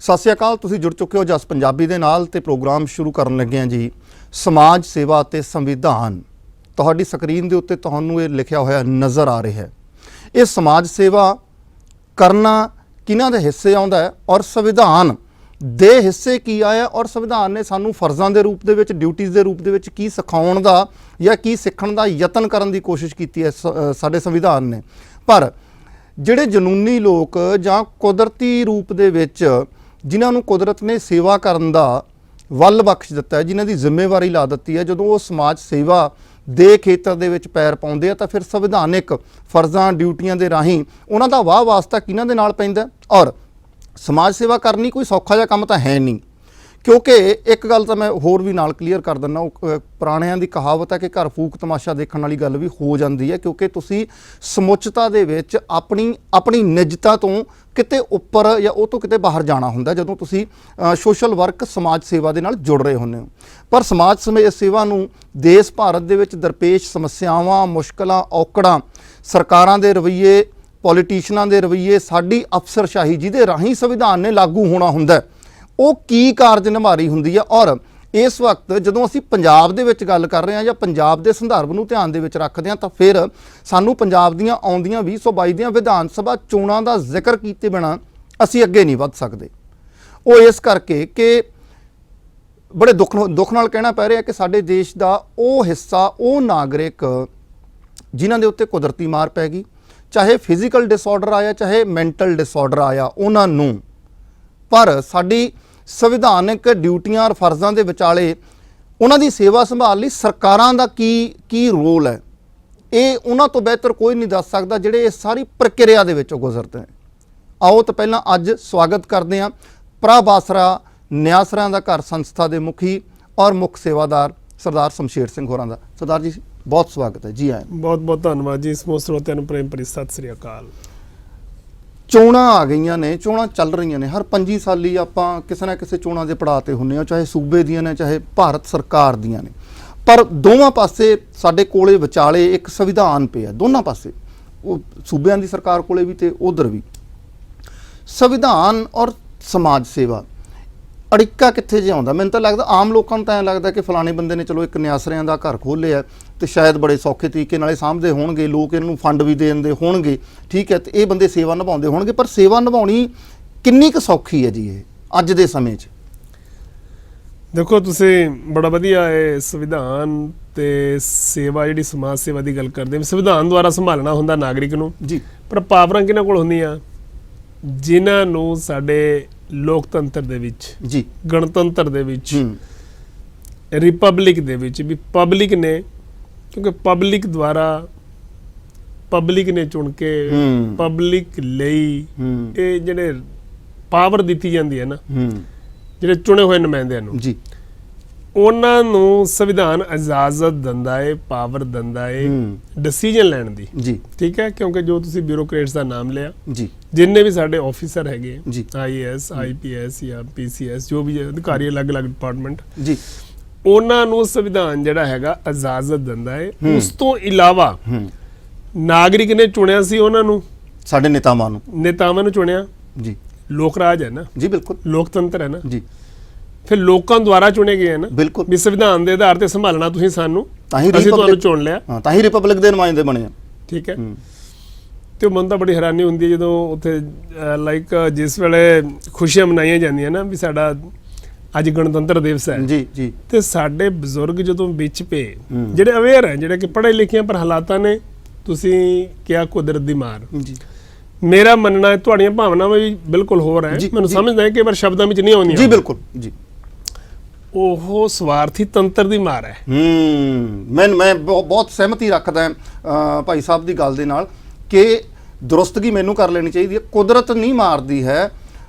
ਸਤਿ ਸ਼੍ਰੀ ਅਕਾਲ। ਤੁਸੀਂ ਜੁੜ ਚੁੱਕੇ ਹੋ ਜਸ ਪੰਜਾਬੀ ਦੇ ਨਾਲ ਤੇ ਪ੍ਰੋਗਰਾਮ ਸ਼ੁਰੂ ਕਰਨ ਲੱਗੇ ਹਾਂ ਜੀ ਸਮਾਜ ਸੇਵਾ ਤੇ ਸੰਵਿਧਾਨ। ਤੁਹਾਡੀ ਸਕਰੀਨ ਦੇ ਉੱਤੇ ਤੁਹਾਨੂੰ ਇਹ ਲਿਖਿਆ ਹੋਇਆ ਨਜ਼ਰ ਆ ਰਿਹਾ ਹੈ। ਇਹ ਸਮਾਜ ਸੇਵਾ ਕਰਨਾ ਕਿਹਨਾਂ ਦੇ ਹਿੱਸੇ ਆਉਂਦਾ ਹੈ ਔਰ ਸੰਵਿਧਾਨ ਦੇ ਹਿੱਸੇ ਕੀ ਆਇਆ ਔਰ ਸੰਵਿਧਾਨ ਨੇ ਸਾਨੂੰ ਫਰਜ਼ਾਂ ਦੇ ਰੂਪ ਦੇ ਵਿੱਚ, ਡਿਊਟੀਜ਼ ਦੇ ਰੂਪ ਦੇ ਵਿੱਚ ਕੀ ਸਿਖਾਉਣ ਦਾ ਜਾਂ ਕੀ ਸਿੱਖਣ ਦਾ ਯਤਨ ਕਰਨ ਦੀ ਕੋਸ਼ਿਸ਼ ਕੀਤੀ ਹੈ ਸਾਡੇ ਸੰਵਿਧਾਨ ਨੇ। ਪਰ ਜਿਹੜੇ ਜਨੂਨੀ ਲੋਕ ਜਾਂ ਕੁਦਰਤੀ ਰੂਪ ਦੇ ਵਿੱਚ ਜਿਨ੍ਹਾਂ ਨੂੰ ਕੁਦਰਤ ਨੇ ਸੇਵਾ ਕਰਨ ਦਾ ਵੱਲ ਬਖਸ਼ ਦਿੱਤਾ ਹੈ, ਜਿਨ੍ਹਾਂ ਦੀ ਜ਼ਿੰਮੇਵਾਰੀ ਲਾ ਦਿੱਤੀ ਹੈ, ਜਦੋਂ ਉਹ ਸਮਾਜ ਸੇਵਾ ਦੇ ਖੇਤਰ ਦੇ ਵਿੱਚ ਪੈਰ ਪਾਉਂਦੇ ਆ ਤਾਂ ਫਿਰ ਸੰਵਿਧਾਨਿਕ ਫਰਜ਼ਾਂ ਡਿਊਟੀਆਂ ਦੇ ਰਾਹੀਂ ਉਹਨਾਂ ਦਾ ਵਾਹ ਵਾਸਤਾ ਕਿਹਨਾਂ ਦੇ ਨਾਲ ਪੈਂਦਾ। ਔਰ ਸਮਾਜ ਸੇਵਾ ਕਰਨੀ ਕੋਈ ਸੌਖਾ ਜਿਹਾ ਕੰਮ ਤਾਂ ਹੈ ਨਹੀਂ, ਕਿਉਂਕਿ ਇੱਕ ਗੱਲ ਤਾਂ ਮੈਂ ਹੋਰ ਵੀ ਨਾਲ ਕਲੀਅਰ ਕਰ ਦਿੰਦਾ। ਉਹ ਪੁਰਾਣਿਆਂ ਦੀ ਕਹਾਵਤ ਹੈ ਕਿ ਘਰ ਫੂਕ ਤਮਾਸ਼ਾ ਦੇਖਣ ਵਾਲੀ ਗੱਲ ਵੀ ਹੋ ਜਾਂਦੀ ਹੈ, ਕਿਉਂਕਿ ਤੁਸੀਂ ਸਮੁੱਚਤਾ ਦੇ ਵਿੱਚ ਆਪਣੀ ਨਿੱਜਤਾ ਤੋਂ ਕਿਤੇ ਉੱਪਰ ਜਾਂ ਉਹ ਤੋਂ ਕਿਤੇ ਬਾਹਰ ਜਾਣਾ ਹੁੰਦਾ ਜਦੋਂ ਤੁਸੀਂ ਸੋਸ਼ਲ ਵਰਕ ਸਮਾਜ ਸੇਵਾ ਦੇ ਨਾਲ ਜੁੜ ਰਹੇ ਹੁੰਦੇ ਹੋ। ਪਰ ਸਮਾਜ ਸੇਵਾ ਨੂੰ ਦੇਸ਼ ਭਾਰਤ ਦੇ ਵਿੱਚ ਦਰਪੇਸ਼ ਸਮੱਸਿਆਵਾਂ, ਮੁਸ਼ਕਲਾਂ, ਔਕੜਾਂ, ਸਰਕਾਰਾਂ ਦੇ ਰਵੱਈਏ, ਪੋਲੀਟੀਸ਼ੀਅਨਾਂ ਦੇ ਰਵੱਈਏ, ਸਾਡੀ ਅਫਸਰਸ਼ਾਹੀ ਜਿਹਦੇ ਰਾਹੀਂ ਸੰਵਿਧਾਨ ਨੇ ਲਾਗੂ ਹੋਣਾ ਹੁੰਦਾ, ਉਹ ਕੀ ਕਾਰਜ ਨਿਭਾ ਰਹੀ ਹੁੰਦੀ ਹੈ। ਔਰ ਇਸ ਵਕਤ ਜਦੋਂ ਅਸੀਂ ਪੰਜਾਬ ਦੇ ਵਿੱਚ ਗੱਲ ਕਰ ਰਹੇ ਹਾਂ ਜਾਂ ਪੰਜਾਬ ਦੇ ਸੰਦਰਭ ਨੂੰ ਧਿਆਨ ਦੇ ਵਿੱਚ ਰੱਖਦੇ ਹਾਂ ਤਾਂ ਫਿਰ ਸਾਨੂੰ ਪੰਜਾਬ ਦੀਆਂ ਆਉਂਦੀਆਂ 2022 ਦੀਆਂ ਵਿਧਾਨ ਸਭਾ ਚੋਣਾਂ ਦਾ ਜ਼ਿਕਰ ਕੀਤੇ ਬਿਨਾਂ ਅਸੀਂ ਅੱਗੇ ਨਹੀਂ ਵੱਧ ਸਕਦੇ। ਉਹ ਇਸ ਕਰਕੇ ਕਿ ਬੜੇ ਦੁੱਖ ਨਾਲ ਕਹਿਣਾ ਪੈ ਰਿਹਾ ਕਿ ਸਾਡੇ ਦੇਸ਼ ਦਾ ਉਹ ਹਿੱਸਾ, ਉਹ ਨਾਗਰਿਕ ਜਿਨ੍ਹਾਂ ਦੇ ਉੱਤੇ ਕੁਦਰਤੀ ਮਾਰ ਪੈ ਗਈ, ਚਾਹੇ ਫਿਜ਼ੀਕਲ ਡਿਸਆਰਡਰ ਆਇਆ ਚਾਹੇ ਮੈਂਟਲ ਡਿਸਆਰਡਰ ਆਇਆ, ਉਹਨਾਂ ਨੂੰ ਪਰ ਸਾਡੀ ਸੰਵਿਧਾਨਕ ਡਿਊਟੀਆਂ ਔਰ ਫਰਜ਼ਾਂ ਦੇ ਵਿਚਾਲੇ ਉਹਨਾਂ ਦੀ ਸੇਵਾ ਸੰਭਾਲ ਲਈ ਸਰਕਾਰਾਂ ਦਾ ਕੀ ਰੋਲ ਹੈ, ਇਹ ਉਹਨਾਂ ਤੋਂ ਬਿਹਤਰ ਕੋਈ ਨਹੀਂ ਦੱਸ ਸਕਦਾ ਜਿਹੜੇ ਇਸ ਸਾਰੀ ਪ੍ਰਕਿਰਿਆ ਦੇ ਵਿੱਚੋਂ ਗੁਜ਼ਰਦੇ ਨੇ। ਆਓ ਤਾਂ ਪਹਿਲਾਂ ਅੱਜ ਸਵਾਗਤ ਕਰਦੇ ਹਾਂ ਪ੍ਰਭ ਆਸਰਾ ਨਿਆਸਰਿਆਂ ਦਾ ਘਰ ਸੰਸਥਾ ਦੇ ਮੁਖੀ ਔਰ ਮੁੱਖ ਸੇਵਾਦਾਰ ਸਰਦਾਰ ਸ਼ਮਸ਼ੇਰ ਸਿੰਘ ਹੋਰਾਂ ਦਾ। ਸਰਦਾਰ ਜੀ ਬਹੁਤ ਸਵਾਗਤ ਹੈ, ਜੀ ਆਇਆਂ। ਬਹੁਤ ਬਹੁਤ ਧੰਨਵਾਦ ਜੀ। ਸਮੂਹ ਸਰੋਤਿਆਂ ਨੂੰ ਪ੍ਰੇਮ ਭਰੀ ਸਤਿ ਸ੍ਰੀ ਅਕਾਲ। ਚੋਣਾਂ ਆ ਗਈਆਂ ਨੇ, ਚੋਣਾਂ ਚੱਲ ਰਹੀਆਂ ਨੇ। ਹਰ 25 ਸਾਲੀ ਆਪਾਂ ਕਿਸੇ ਨਾ ਕਿਸੇ ਚੋਣਾਂ ਦੇ ਪੜਾਅ 'ਤੇ ਹੁੰਦੇ ਹਾਂ, ਚਾਹੇ ਸੂਬੇ ਦੀਆਂ ਨੇ ਚਾਹੇ ਭਾਰਤ ਸਰਕਾਰ ਦੀਆਂ ਨੇ। ਪਰ ਦੋਵਾਂ ਪਾਸੇ ਸਾਡੇ ਕੋਲੇ ਵਿਚਾਲੇ ਇੱਕ ਸੰਵਿਧਾਨ ਪਿਆ, ਦੋਨਾਂ ਪਾਸੇ, ਉਹ ਸੂਬਿਆਂ ਦੀ ਸਰਕਾਰ ਕੋਲੇ ਵੀ ਤੇ ਉਧਰ ਵੀ। ਸੰਵਿਧਾਨ ਔਰ ਸਮਾਜ ਸੇਵਾ ਅੜਿੱਕਾ ਕਿੱਥੇ ਜਿਹਾ ਆਉਂਦਾ? ਮੈਨੂੰ ਤਾਂ ਲੱਗਦਾ ਆਮ ਲੋਕਾਂ ਨੂੰ ਤਾਂ ਐਂ ਲੱਗਦਾ ਕਿ ਫਲਾਣੇ ਬੰਦੇ ਨੇ ਚਲੋ ਇੱਕ ਨਿਆਸਰਿਆਂ ਦਾ ਘਰ ਖੋਲ੍ਹਿਆ ਤੇ ਸ਼ਾਇਦ ਬੜੇ ਸੌਖੇ ਤਰੀਕੇ ਨਾਲੇ ਸਾਂਭਦੇ ਹੋਣਗੇ, ਲੋਕ ਇਹਨੂੰ ਫੰਡ ਵੀ ਦੇ ਦਿੰਦੇ ਹੋਣਗੇ, ਠੀਕ ਹੈ, ਤੇ ਇਹ ਬੰਦੇ ਸੇਵਾ ਨਿਭਾਉਂਦੇ ਹੋਣਗੇ। ਪਰ ਸੇਵਾ ਨਿਭਾਉਣੀ ਕਿੰਨੀ ਕੁ ਸੌਖੀ ਹੈ ਜੀ ਇਹ ਅੱਜ ਦੇ ਸਮੇਂ 'ਚ? ਦੇਖੋ, ਤੁਸੀਂ ਬੜਾ ਵਧੀਆ ਇਹ ਸੰਵਿਧਾਨ ਤੇ ਸੇਵਾ, ਜਿਹੜੀ ਸਮਾਜ ਸੇਵਾ ਦੀ ਗੱਲ ਕਰਦੇ, ਸੰਵਿਧਾਨ ਦੁਆਰਾ ਸੰਭਾਲਣਾ ਹੁੰਦਾ ਨਾਗਰਿਕ ਨੂੰ ਜੀ। ਪਰ ਪਾਵਰਾਂ ਕਿਹਨਾਂ ਕੋਲ ਹੁੰਦੀਆਂ? ਜਿਨ੍ਹਾਂ ਨੂੰ ਸਾਡੇ ਲੋਕਤੰਤਰ ਦੇ ਵਿੱਚ ਜੀ, ਗਣਤੰਤਰ ਦੇ ਵਿੱਚ, ਰਿਪਬਲਿਕ ਦੇ ਵਿੱਚ ਵੀ ਪਬਲਿਕ ਨੇ, ਕਿਉਂਕਿ ਪਬਲਿਕ ਦੁਆਰਾ ਪਬਲਿਕ ਨੇ ਚੁਣ ਕੇ ਪਬਲਿਕ ਲਈ ਇਹ ਜਿਹੜੇ ਪਾਵਰ ਦਿੱਤੀ ਜਾਂਦੀ ਹੈ ਨਾ, ਜਿਹੜੇ ਚੁਣੇ ਹੋਏ ਨੁਮਾਇੰਦਿਆਂ ਨੂੰ ਜੀ, ਉਹਨਾਂ ਨੂੰ ਸੰਵਿਧਾਨ ਇਜਾਜ਼ਤ ਦਿੰਦਾ ਹੈ, ਪਾਵਰ ਦਿੰਦਾ ਹੈ ਡਿਸੀਜਨ ਲੈਣ ਦੀ ਜੀ, ਠੀਕ ਹੈ। ਕਿਉਂਕਿ ਜੋ ਤੁਸੀਂ ਬਿਊਰੋਕਰੇਟਸ ਦਾ ਨਾਮ ਲਿਆ ਜੀ, ਜਿੰਨੇ ਵੀ ਸਾਡੇ ਆਫੀਸਰ ਹੈਗੇ IAS, IPS ਜਾਂ PCS, ਜੋ ਵੀ ਅਧਿਕਾਰੀ ਅਲੱਗ-ਅਲੱਗ ਡਿਪਾਰਟਮੈਂਟ ਜੀ, ਉਹਨਾਂ ਨੂੰ ਸੰਵਿਧਾਨ ਜਿਹੜਾ ਹੈਗਾ ਇਜਾਜ਼ਤ ਦਿੰਦਾ ਹੈ। ਉਸ ਤੋਂ ਇਲਾਵਾ ਨਾਗਰਿਕ ਨੇ ਚੁਣਿਆ ਸੀ ਉਹਨਾਂ ਨੂੰ, ਸਾਡੇ ਨੇਤਾਵਾਂ ਨੂੰ ਚੁਣਿਆ ਜੀ। ਲੋਕ ਰਾਜ ਹੈ ਨਾ ਜੀ, ਬਿਲਕੁਲ ਲੋਕਤੰਤਰ ਹੈ ਨਾ ਜੀ, ਫਿਰ ਲੋਕਾਂ ਦੁਆਰਾ ਚੁਣੇ ਗਏ ਨਾ, ਬਿਲਕੁਲ ਵੀ ਸੰਵਿਧਾਨ ਦੇ ਆਧਾਰ ਤੇ ਸੰਭਾਲਣਾ ਤੁਸੀਂ ਸਾਨੂੰ, ਅਸੀਂ ਤੁਹਾਨੂੰ ਚੁਣ ਲਿਆ, ਤਾਂ ਹੀ ਰਿਪਬਲਿਕ ਦੇ ਨੁਮਾਇੰਦੇ ਬਣੇ ਆ, ਠੀਕ ਹੈ। ਤੇ ਮੈਨੂੰ ਤਾਂ ਬੜੀ ਹੈਰਾਨੀ ਹੁੰਦੀ ਹੈ ਜਦੋਂ ਉੱਥੇ ਲਾਈਕ ਜਿਸ ਵੇਲੇ ਖੁਸ਼ੀਆਂ ਮਨਾਈਆਂ ਜਾਂਦੀਆਂ ਨਾ ਵੀ ਸਾਡਾ ਅੱਜ ਗਣਤੰਤਰ ਦਿਵਸ ਹੈ ਜੀ ਜੀ, ਤੇ ਸਾਡੇ ਬਜ਼ੁਰਗ ਜਦੋਂ ਵਿੱਚ ਪਏ, ਜਿਹੜੇ ਅਵੇਅਰ ਹੈ, ਜਿਹੜੇ ਕਿ ਪੜ੍ਹੇ ਲਿਖੇ ਪਰ ਹਾਲਾਤਾਂ ਨੇ, ਤੁਸੀਂ ਕਿਹਾ ਕੁਦਰਤ ਦੀ ਮਾਰ ਜੀ, ਮੇਰਾ ਮੰਨਣਾ ਹੈ ਤੁਹਾਡੀਆਂ ਭਾਵਨਾਵਾਂ ਵੀ ਬਿਲਕੁਲ ਹੋਰ ਹੈ, ਮੈਨੂੰ ਸਮਝਦਾ ਹੈ ਕਿ ਪਰ ਸ਼ਬਦਾਂ ਵਿੱਚ ਨਹੀਂ ਆਉਂਦੀਆਂ ਜੀ, ਬਿਲਕੁਲ ਜੀ। ਉਹ ਸਵਾਰਥੀ ਤੰਤਰ ਦੀ ਮਾਰ ਹੈ। ਮੈਂ ਬਹੁਤ ਸਹਿਮਤੀ ਰੱਖਦਾ ਭਾਈ ਸਾਹਿਬ ਦੀ ਗੱਲ ਦੇ ਨਾਲ ਕਿ ਦੁਰਸਤਗੀ ਮੈਨੂੰ ਕਰ ਲੈਣੀ ਚਾਹੀਦੀ ਹੈ। ਕੁਦਰਤ ਨਹੀਂ ਮਾਰਦੀ ਹੈ,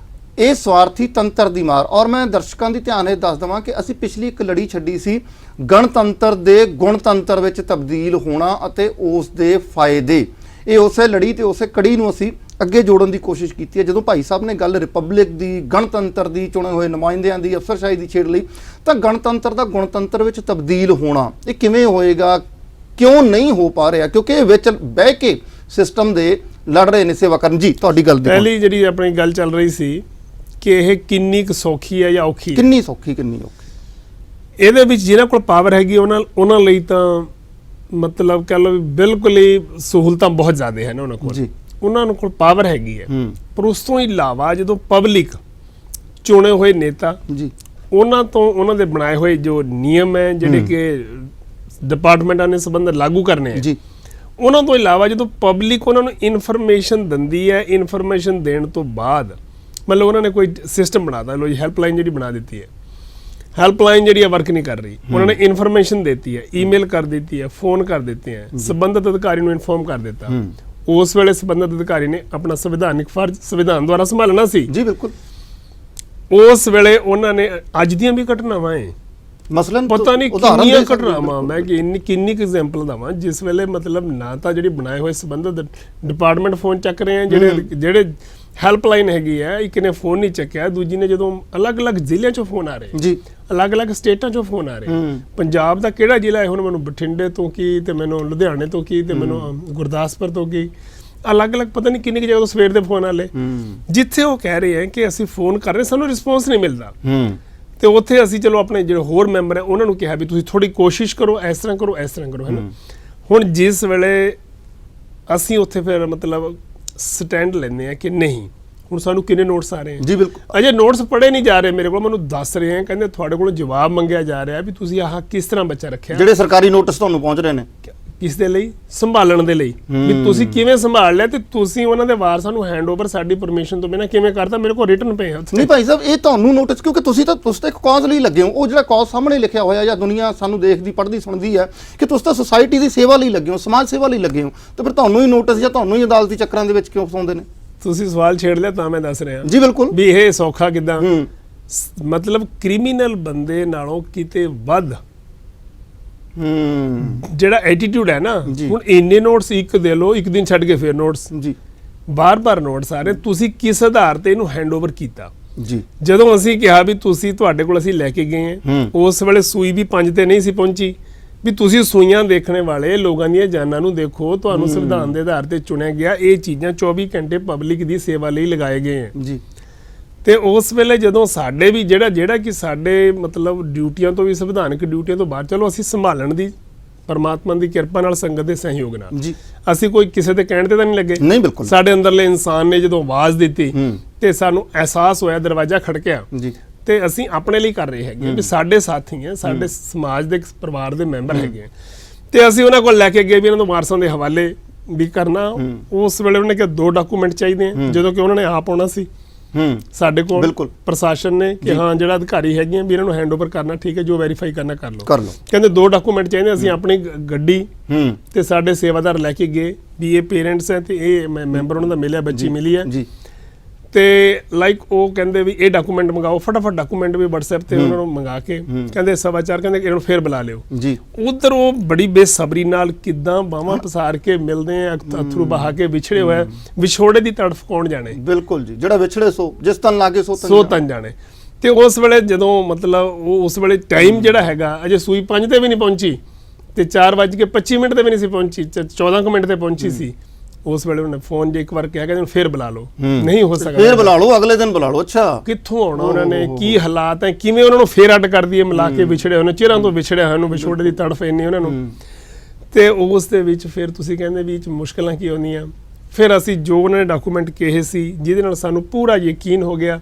ਇਹ ਸਵਾਰਥੀ ਤੰਤਰ ਦੀ ਮਾਰ। ਔਰ ਮੈਂ ਦਰਸ਼ਕਾਂ ਦੀ ਧਿਆਨ ਇਹ ਦੱਸ ਦੇਵਾਂ ਕਿ ਅਸੀਂ ਪਿਛਲੀ ਇੱਕ ਲੜੀ ਛੱਡੀ ਸੀ ਗਣਤੰਤਰ ਦੇ ਗੁਣਤੰਤਰ ਵਿੱਚ ਤਬਦੀਲ ਹੋਣਾ ਅਤੇ ਉਸ ਦੇ ਫਾਇਦੇ। ਇਹ ਉਸੇ ਲੜੀ ਤੇ ਉਸੇ ਕੜੀ ਨੂੰ ਅਸੀਂ ਅੱਗੇ ਜੋੜਨ ਦੀ ਕੋਸ਼ਿਸ਼ ਕੀਤੀ ਹੈ। ਜਦੋਂ ਭਾਈ ਸਾਹਿਬ ਨੇ ਗੱਲ ਰਿਪਬਲਿਕ ਦੀ, ਗਣਤੰਤਰ ਦੀ, ਚੁਣੇ ਹੋਏ ਨੁਮਾਇੰਦਿਆਂ ਦੀ, ਅਫਸਰਸ਼ਾਹੀ ਦੀ ਛੇੜ ਲਈ, ਤਾਂ ਗਣਤੰਤਰ ਦਾ ਗੁਣਤੰਤਰ ਵਿੱਚ ਤਬਦੀਲ ਹੋਣਾ ਇਹ ਕਿਵੇਂ ਹੋਏਗਾ, ਕਿਉਂ ਨਹੀਂ ਹੋ ਪਾ ਰਿਹਾ? ਕਿਉਂਕਿ ਇਹ ਵਿੱਚ ਬਹਿ ਕੇ ਸਿਸਟਮ ਦੇ ਲੜ ਰਹੇ ਨੇ ਸੇਵਾ ਕਰਨ ਜੀ। ਤੁਹਾਡੀ ਗੱਲ ਦੀ ਪਹਿਲੀ ਜਿਹੜੀ ਆਪਣੀ ਗੱਲ ਚੱਲ ਰਹੀ ਸੀ ਕਿ ਇਹ ਕਿੰਨੀ ਕੁ ਸੌਖੀ ਹੈ ਜਾਂ ਔਖੀ ਹੈ। ਕਿੰਨੀ ਸੌਖੀ ਕਿੰਨੀ ਔਖੀ? ਇਹਦੇ ਵਿੱਚ ਜਿਹਨਾਂ ਕੋਲ ਪਾਵਰ ਹੈਗੀ ਉਹਨਾਂ ਲਈ ਤਾਂ ਮਤਲਬ ਕਹ ਲਓ ਵੀ ਬਿਲਕੁਲ ਹੀ ਸਹੂਲਤਾਂ ਬਹੁਤ ਜ਼ਿਆਦਾ ਹਨ ਉਹਨਾਂ ਕੋਲ ਜੀ। ਉਹਨਾਂ ਕੋਲ ਪਾਵਰ ਹੈਗੀ ਹੈ। ਪਰ ਉਸ ਤੋਂ ਇਲਾਵਾ ਜਦੋਂ ਪਬਲਿਕ ਚੁਣੇ ਹੋਏ ਨੇਤਾ ਜੀ ਉਹਨਾਂ ਤੋਂ ਉਹਨਾਂ ਦੇ ਬਣਾਏ ਹੋਏ ਜੋ ਨਿਯਮ ਹੈ ਜਿਹੜੇ ਕਿ ਡਿਪਾਰਟਮੈਂਟਾਂ ਨੇ ਸੰਬੰਧ ਲਾਗੂ ਕਰਨੇ ਹੈ ਜੀ, ਉਹਨਾਂ ਤੋਂ ਇਲਾਵਾ ਜਦੋਂ ਪਬਲਿਕ ਉਹਨਾਂ ਨੂੰ ਇਨਫੋਰਮੇਸ਼ਨ ਦਿੰਦੀ ਹੈ, ਇਨਫੋਰਮੇਸ਼ਨ ਦੇਣ ਤੋਂ ਬਾਅਦ ਮਤਲਬ ਉਹਨਾਂ ਨੇ ਕੋਈ ਸਿਸਟਮ ਬਣਾਤਾ, ਲੋ ਜੀ ਹੈਲਪਲਾਈਨ ਜਿਹੜੀ ਬਣਾ ਦਿੱਤੀ ਹੈ, ਹੈਲਪਲਾਈਨ ਜਿਹੜੀ ਵਰਕ ਨਹੀਂ ਕਰ ਰਹੀ, ਉਹਨਾਂ ਨੇ ਇਨਫੋਰਮੇਸ਼ਨ ਦਿੱਤੀ ਹੈ, ਈਮੇਲ ਕਰ ਦਿੱਤੀ ਹੈ, ਫੋਨ ਕਰ ਦਿੱਤੇ ਹੈ, ਸੰਬੰਧਿਤ ਅਧਿਕਾਰੀ ਨੂੰ ਇਨਫੋਰਮ ਕਰ ਦਿੱਤਾ। ਉਸ ਵੇਲੇ ਸੰਬੰਧਿਤ ਅਧਿਕਾਰੀ ਨੇ ਆਪਣਾ ਸੰਵਿਧਾਨਿਕ ਫਰਜ਼ ਸੰਵਿਧਾਨ ਦੁਆਰਾ ਸੰਭਾਲਣਾ ਸੀ। ਜੀ ਬਿਲਕੁਲ। ਉਸ ਵੇਲੇ ਉਹਨਾਂ ਨੇ ਅੱਜ ਦੀਆਂ ਵੀ ਘਟਨਾਵਾਂ ਹੈ, ਮਸਲਨ ਪਤਾ ਨਹੀਂ ਕਿੰਨੀਆਂ ਘਟਨਾਵਾਂ, ਮੈਂ ਕਿ ਕਿੰਨੀ ਐਗਜ਼ਾਮਪਲ ਦਵਾਂ ਜਿਸ ਵੇਲੇ ਮਤਲਬ ਨਾ ਤਾਂ ਜਿਹੜੀ ਬਣਾਏ ਹੋਏ ਸੰਬੰਧਿਤ ਡਿਪਾਰਟਮੈਂਟ ਫੋਨ ਚੱਕ ਰਹੇ ਆ, ਜਿਹੜੇ ਹੈਲਪਲਾਈਨ ਹੈਗੀ ਹੈ, ਇੱਕ ਨੇ ਫੋਨ ਨਹੀਂ ਚੱਕਿਆ, ਦੂਜੀ ਨੇ ਜਦੋਂ ਅਲੱਗ-ਅਲੱਗ ਜ਼ਿਲ੍ਹਿਆਂ ਚੋਂ ਫੋਨ ਆ ਰਹੇ ਜੀ, ਅਲੱਗ-ਅਲੱਗ ਸਟੇਟਾਂ ਚੋਂ ਫੋਨ ਆ ਰਹੇ, ਪੰਜਾਬ ਦਾ ਕਿਹੜਾ ਜ਼ਿਲ੍ਹਾ ਹੈ ਹੁਣ ਮੈਨੂੰ ਬਠਿੰਡੇ ਤੋਂ ਕੀ ਤੇ ਮੈਨੂੰ ਲੁਧਿਆਣੇ ਤੋਂ ਕੀ ਤੇ ਮੈਨੂੰ ਗੁਰਦਾਸਪੁਰ ਤੋਂ ਕੀ, ਅਲੱਗ-ਅਲੱਗ ਪਤਾ ਨਹੀਂ ਕਿੰਨੀ ਜਗ੍ਹਾ ਤੋਂ ਸਵੇਰ ਦੇ ਫੋਨ ਆਲੇ, ਜਿੱਥੇ ਉਹ ਕਹਿ ਰਹੇ ਹੈ ਕਿ ਅਸੀਂ ਫੋਨ ਕਰ ਰਹੇ ਸਾਨੂੰ ਰਿਸਪੌਂਸ ਨਹੀਂ ਮਿਲਦਾ। ਤੇ ਉੱਥੇ ਅਸੀਂ ਚਲੋ ਆਪਣੇ ਜਿਹੜੇ ਹੋਰ ਮੈਂਬਰ ਹੈ ਉਹਨਾਂ ਨੂੰ ਕਿਹਾ ਵੀ ਤੁਸੀਂ ਥੋੜੀ ਕੋਸ਼ਿਸ਼ ਕਰੋ, ਇਸ ਤਰ੍ਹਾਂ ਕਰੋ, ਇਸ ਤਰ੍ਹਾਂ ਕਰੋ, ਹੈ ਨਾ। ਹੁਣ ਜਿਸ ਵੇਲੇ ਅਸੀਂ ਉੱਥੇ ਫਿਰ ਮਤਲਬ ਸਟੈਂਡ ਲੈਂਦੇ ਆ ਕਿ ਨਹੀਂ, ਹੁਣ ਸਾਨੂੰ ਕਿੰਨੇ ਨੋਟਸ ਆ ਰਹੇ ਹਨ ਜੀ ਬਿਲਕੁਲ, ਅਜੇ ਨੋਟਸ ਪੜ੍ਹੇ ਨਹੀਂ ਜਾ ਰਹੇ ਮੇਰੇ ਕੋਲ, ਮੈਨੂੰ ਦੱਸ ਰਹੇ ਆ ਕਹਿੰਦੇ ਤੁਹਾਡੇ ਕੋਲੋਂ ਜਵਾਬ ਮੰਗਿਆ ਜਾ ਰਿਹਾ ਵੀ ਤੁਸੀਂ ਆਹ ਕਿਸ ਤਰ੍ਹਾਂ ਬੱਚਾ ਰੱਖਿਆ, ਜਿਹੜੇ ਸਰਕਾਰੀ ਨੋਟਿਸ ਤੁਹਾਨੂੰ ਪਹੁੰਚ ਰਹੇ ਨੇ ਕਿਸ ਦੇ ਲਈ, ਸੰਭਾਲਣ ਦੇ ਲਈ, ਵੀ ਤੁਸੀਂ ਕਿਵੇਂ ਸੰਭਾਲ ਲਿਆ ਤੇ ਤੁਸੀਂ ਉਹਨਾਂ ਦੇ ਵਾਰਸਾਂ ਨੂੰ ਹੈਂਡਓਵਰ ਸਾਡੀ ਪਰਮਿਸ਼ਨ ਤੋਂ ਬਿਨਾਂ ਕਿਵੇਂ ਕਰਤਾ। ਮੇਰੇ ਕੋਲ ਰਿਟਨ ਪਏ ਆ ਉੱਥੇ। ਨਹੀਂ ਭਾਈ ਸਾਹਿਬ, ਇਹ ਤੁਹਾਨੂੰ ਨੋਟਿਸ ਕਿਉਂਕਿ ਤੁਸੀਂ ਤਾਂ ਇੱਕ ਕਾਜ਼ ਲਈ ਲੱਗੇ ਹੋ, ਉਹ ਜਿਹੜਾ ਕਾਜ਼ ਸਾਹਮਣੇ ਲਿਖਿਆ ਹੋਇਆ ਜਾਂ ਦੁਨੀਆ ਸਾਨੂੰ ਦੇਖਦੀ ਪੜ੍ਹਦੀ ਸੁਣਦੀ ਹੈ ਕਿ ਤੁਸੀਂ ਤਾਂ ਸੁਸਾਇਟੀ ਦੀ ਸੇਵਾ ਲਈ ਲੱਗੇ ਹੋ, ਸਮਾਜ ਸੇਵਾ ਲਈ ਲੱਗੇ ਹੋ, ਤੇ ਫਿਰ ਤੁਹਾਨੂੰ ਹੀ ਨੋਟਿਸ ਜਾਂ ਤੁਹਾਨੂੰ ਹੀ ਅਦਾਲਤੀ ਚੱਕਰਾਂ ਦੇ ਵਿੱਚ ਕਿਉਂ ਫਸਾਉਂਦੇ ਨੇ? ਤੁਸੀਂ ਸਵਾਲ ਛੇੜ ਲਿਆ ਤਾਂ ਮੈਂ ਦੱਸ ਰਿਹਾ ਜੀ ਬਿਲਕੁਲ, ਵੀ ਇਹ ਸੌਖਾ ਕਿੱਦਾਂ, ਮਤਲਬ ਕ੍ਰਿਮੀਨਲ ਬੰਦੇ ਨਾਲੋਂ ਕਿਤੇ ਵੱਧ ਜਿਹੜਾ ਐਟੀਟਿਊਡ ਹੈ ਨਾ, ਹੁਣ ਇੰਨੇ ਨੋਟਸ ਇੱਕ ਦੇ ਲੋ, ਇੱਕ ਦਿਨ ਛੱਡ ਕੇ ਫਿਰ ਨੋਟਸ, ਜੀ ਬਾਰ-ਬਾਰ ਨੋਟਸ ਆ ਰਹੇ, ਤੁਸੀਂ ਕਿਸ ਆਧਾਰ ਤੇ ਇਹਨੂੰ ਹੈਂਡਓਵਰ ਕੀਤਾ? ਜੀ ਜਦੋਂ ਅਸੀਂ ਕਿਹਾ ਵੀ ਤੁਸੀਂ ਤੁਹਾਡੇ ਕੋਲ ਅਸੀਂ ਲੈ ਕੇ ਗਏ ਹਾਂ, ਉਸ ਵੇਲੇ ਸੂਈ ਵੀ 5 ਤੇ ਨਹੀਂ ਸੀ ਪਹੁੰਚੀ, ਵੀ ਤੁਸੀਂ ਸੂਈਆਂ ਦੇਖਣੇ ਵਾਲੇ ਲੋਕਾਂ ਦੀਆਂ ਜਾਨਾਂ ਨੂੰ ਦੇਖੋ, ਤੁਹਾਨੂੰ ਸੰਵਿਧਾਨ ਦੇ ਆਧਾਰ ਤੇ ਚੁਣਿਆ ਗਿਆ, ਇਹ ਚੀਜ਼ਾਂ 24 ਘੰਟੇ ਪਬਲਿਕ ਦੀ ਸੇਵਾ ਲਈ ਲਗਾਏ ਗਏ ਹੈ ਜੀ। ਤੇ ਉਸ ਵੇਲੇ ਜਦੋਂ ਸਾਡੇ ਵੀ ਜਿਹੜਾ ਕਿ ਸਾਡੇ ਮਤਲਬ ਡਿਊਟੀਆਂ ਤੋਂ ਵੀ ਸੰਵਿਧਾਨਕ ਡਿਊਟੀਆਂ ਤੋਂ ਬਾਹਰ, ਚਲੋ ਅਸੀਂ ਸੰਭਾਲਣ ਦੀ ਪਰਮਾਤਮਾ ਦੀ ਕਿਰਪਾ ਨਾਲ, ਸੰਗਤ ਦੇ ਸਹਿਯੋਗ ਨਾਲ ਜੀ, ਅਸੀਂ ਕੋਈ ਕਿਸੇ ਦੇ ਕਹਿਣ ਤੇ ਤਾਂ ਨਹੀਂ ਲੱਗੇ, ਨਹੀਂ ਬਿਲਕੁਲ। ਸਾਡੇ ਅੰਦਰਲੇ ਇਨਸਾਨ ਨੇ ਜਦੋਂ ਆਵਾਜ਼ ਦਿੱਤੀ ਤੇ ਸਾਨੂੰ ਅਹਿਸਾਸ ਹੋਇਆ, ਦਰਵਾਜ਼ਾ ਖੜਕਿਆ ਜੀ, ਤੇ ਅਸੀਂ ਆਪਣੇ ਲਈ ਕਰ ਰਹੇ ਹੈਗੇ ਵੀ ਸਾਡੇ ਸਾਥੀ ਹੈ, ਸਾਡੇ ਸਮਾਜ ਦੇ ਪਰਿਵਾਰ ਦੇ ਮੈਂਬਰ ਹੈਗੇ, ਤੇ ਅਸੀਂ ਉਹਨਾਂ ਕੋਲ ਲੈ ਕੇ ਗਏ ਵੀ ਇਹਨਾਂ ਨੂੰ ਵਾਰਸਾਂ ਦੇ ਹਵਾਲੇ ਵੀ ਕਰਨਾ। ਉਸ ਵੇਲੇ ਉਹਨੇ ਕਿਹਾ 2 ਡਾਕੂਮੈਂਟ ਚਾਹੀਦੇ ਆ, ਜਦੋਂ ਕਿ ਉਹਨਾਂ ਨੇ ਆਪ ਆਉਣਾ ਸੀ ਸਾਡੇ ਕੋਲ, ਪ੍ਰਸ਼ਾਸਨ ਨੇ ਕਿ ਹਾਂ ਜਿਹੜਾ ਅਧਿਕਾਰੀ ਹੈਗੇ ਵੀ ਇਹਨਾਂ ਨੂੰ ਹੈਂਡਓਵਰ ਕਰਨਾ, ਠੀਕ ਹੈ, ਜੋ ਵੈਰੀਫਾਈ ਕਰਨਾ ਕਰ ਲਓ। ਕਹਿੰਦੇ 2 ਡਾਕੂਮੈਂਟ ਚਾਹੀਦੇ, ਅਸੀਂ ਆਪਣੀ ਗੱਡੀ ਤੇ ਸਾਡੇ ਸੇਵਾਦਾਰ ਲੈ ਕੇ ਗਏ ਵੀ ਇਹ ਪੇਰੈਂਟਸ ਹੈ ਤੇ ਇਹ ਮੈਂਬਰ ਉਹਨਾਂ ਦਾ ਮਿਲਿਆ, ਬੱਚੀ ਮਿਲੀ ਹੈ, ਤੇ ਲਾਈਕ ਉਹ ਕਹਿੰਦੇ ਵੀ ਇਹ ਡਾਕੂਮੈਂਟ ਮੰਗਾਓ, ਫਟਾਫਟ ਡਾਕੂਮੈਂਟ ਵੀ WhatsApp ਤੇ ਉਹਨਾਂ ਨੂੰ ਮੰਗਾ ਕੇ ਕਹਿੰਦੇ 4:15 ਕਹਿੰਦੇ ਇਹਨਾਂ ਨੂੰ ਫੇਰ ਬੁਲਾ ਲਿਓ ਜੀ। ਉਧਰ ਉਹ ਬੜੀ ਬੇਸਬਰੀ ਨਾਲ ਕਿਦਾਂ ਬਾਹਾਂ ਪਸਾਰ ਕੇ ਮਿਲਦੇ ਆ, ਅਥਰੂ ਬਹਾ ਕੇ ਵਿਛੜੇ ਹੋਏ, ਵਿਛੋੜੇ ਦੀ ਤੜਫ ਕੌਣ ਜਾਣੇ। ਬਿਲਕੁਲ ਜੀ, ਜਿਹੜਾ ਵਿਛੜੇ ਸੋ ਜਿਸ ਤਨ ਲਾਗੇ ਸੋ ਤਨ ਜਾਣੇ। ਤੇ ਉਸ ਵੇਲੇ ਜਦੋਂ ਮਤਲਬ ਉਹ ਉਸ ਵੇਲੇ ਟਾਈਮ ਜਿਹੜਾ ਹੈਗਾ ਅਜੇ ਸੂਈ 5 ਤੇ ਵੀ ਨਹੀਂ ਪਹੁੰਚੀ ਤੇ 4:25 ਤੇ ਵੀ ਨਹੀਂ ਸੀ ਪਹੁੰਚੀ, 14 ਮਿੰਟ ਤੇ ਪਹੁੰਚੀ ਸੀ। ਉਸ ਵੇਲੇ ਉਹਨੇ ਫੋਨ ਜੇ ਇੱਕ ਵਾਰ ਕਿਹਾ ਕਿ ਫੇਰ ਬੁਲਾ ਲਓ, ਨਹੀਂ ਹੋ ਸਕਦਾ ਫੇਰ ਬੁਲਾ ਲਓ, ਅਗਲੇ ਦਿਨ ਬੁਲਾ ਲਓ। ਅੱਛਾ, ਕਿੱਥੋਂ ਆਉਣਾ ਉਹਨਾਂ ਨੇ, ਕੀ ਹਾਲਾਤ ਹੈ, ਕਿਵੇਂ ਉਹਨਾਂ ਨੂੰ ਫੇਰ ਅੱਡ ਕਰ ਦਈਏ, ਮਿਲਾ ਕੇ ਵਿਛੜੇ ਹੋਏ ਨੇ, ਚਿਹਰਾਂ ਤੋਂ ਵਿਛੜਿਆ ਹੋਇਆ ਨੂੰ, ਵਿਛੋੜੇ ਦੀ ਤੜਫ ਇੰਨੀ ਉਹਨਾਂ ਨੂੰ। ਤੇ ਉਸ ਦੇ ਵਿੱਚ ਫਿਰ ਤੁਸੀਂ ਕਹਿੰਦੇ ਵੀ ਮੁਸ਼ਕਲਾਂ ਕੀ ਆਉਂਦੀਆਂ। ਫਿਰ ਅਸੀਂ ਜੋ ਉਹਨਾਂ ਨੇ ਡਾਕੂਮੈਂਟ ਕਹੇ ਸੀ, ਜਿਹਦੇ ਨਾਲ ਸਾਨੂੰ ਪੂਰਾ ਯਕੀਨ ਹੋ ਗਿਆ,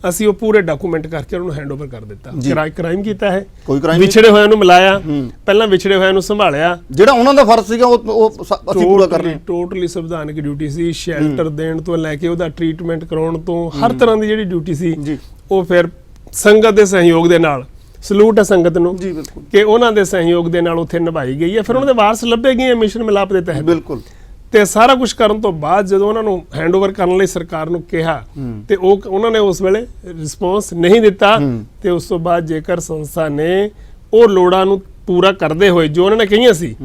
ਅਸੀਂ ਉਹ ਪੂਰੇ ਡਾਕੂਮੈਂਟ ਕਰਕੇ ਉਹਨਾਂ ਨੂੰ ਹੈਂਡਓਵਰ ਕਰ ਦਿੱਤਾ। ਕ੍ਰਾਈਮ ਕੀਤਾ ਹੈ, ਵਿਛੜੇ ਹੋਇਆਂ ਨੂੰ ਮਿਲਾਇਆ, ਪਹਿਲਾਂ ਵਿਛੜੇ ਹੋਇਆਂ ਨੂੰ ਸੰਭਾਲਿਆ, ਜਿਹੜਾ ਉਹਨਾਂ ਦਾ ਫਰਜ਼ ਸੀਗਾ ਉਹ ਅਸੀਂ ਪੂਰਾ ਕਰ ਰਹੇ ਹਾਂ। ਟੋਟਲੀ ਸੰਵਿਧਾਨਕ ਡਿਊਟੀ ਸੀ, ਸ਼ੈਲਟਰ ਦੇਣ ਤੋਂ ਲੈ ਕੇ ਉਹਦਾ ਟ੍ਰੀਟਮੈਂਟ ਕਰਾਉਣ ਤੋਂ, ਹਰ ਤਰ੍ਹਾਂ ਦੀ ਜਿਹੜੀ ਡਿਊਟੀ ਸੀ ਉਹ ਫਿਰ ਸੰਗਤ ਦੇ ਸਹਿਯੋਗ ਦੇ ਨਾਲ, ਸਲੂਟ ਹੈ ਸੰਗਤ ਨੂੰ ਕਿ ਉਹਨਾਂ ਦੇ ਸਹਿਯੋਗ ਦੇ ਨਾਲ ਉੱਥੇ ਨਿਭਾਈ ਗਈ ਹੈ। ਫਿਰ ਉਹਨਾਂ ਦੇ ਵਾਰਸ ਲੱਭੇ ਗਏ ਮਿਸ਼ਨ ਮਿਲਾਪ ਦੇ ਤਹਿਤ। ਬਿਲਕੁਲ। ਤੇ ਸਾਰਾ ਕੁਝ ਕਰਨ ਤੋਂ ਬਾਅਦ ਜਦੋਂ ਉਹਨਾਂ ਨੂੰ ਹੈਂਡਓਵਰ ਕਰਨ ਲਈ ਸਰਕਾਰ ਨੂੰ ਕਿਹਾ ਤੇ ਉਹਨਾਂ ਨੇ ਉਸ ਵੇਲੇ ਰਿਸਪੌਂਸ ਨਹੀਂ ਦਿੱਤਾ, ਤੇ ਉਸ ਤੋਂ ਬਾਅਦ ਜੇਕਰ ਸੰਸਥਾ ਨੇ ਉਹ ਲੋੜਾਂ ਨੂੰ ਪੂਰਾ ਕਰਦੇ ਹੋਏ ਜੋ ਉਹਨਾਂ ਨੇ ਕਹੀਆਂ ਸੀ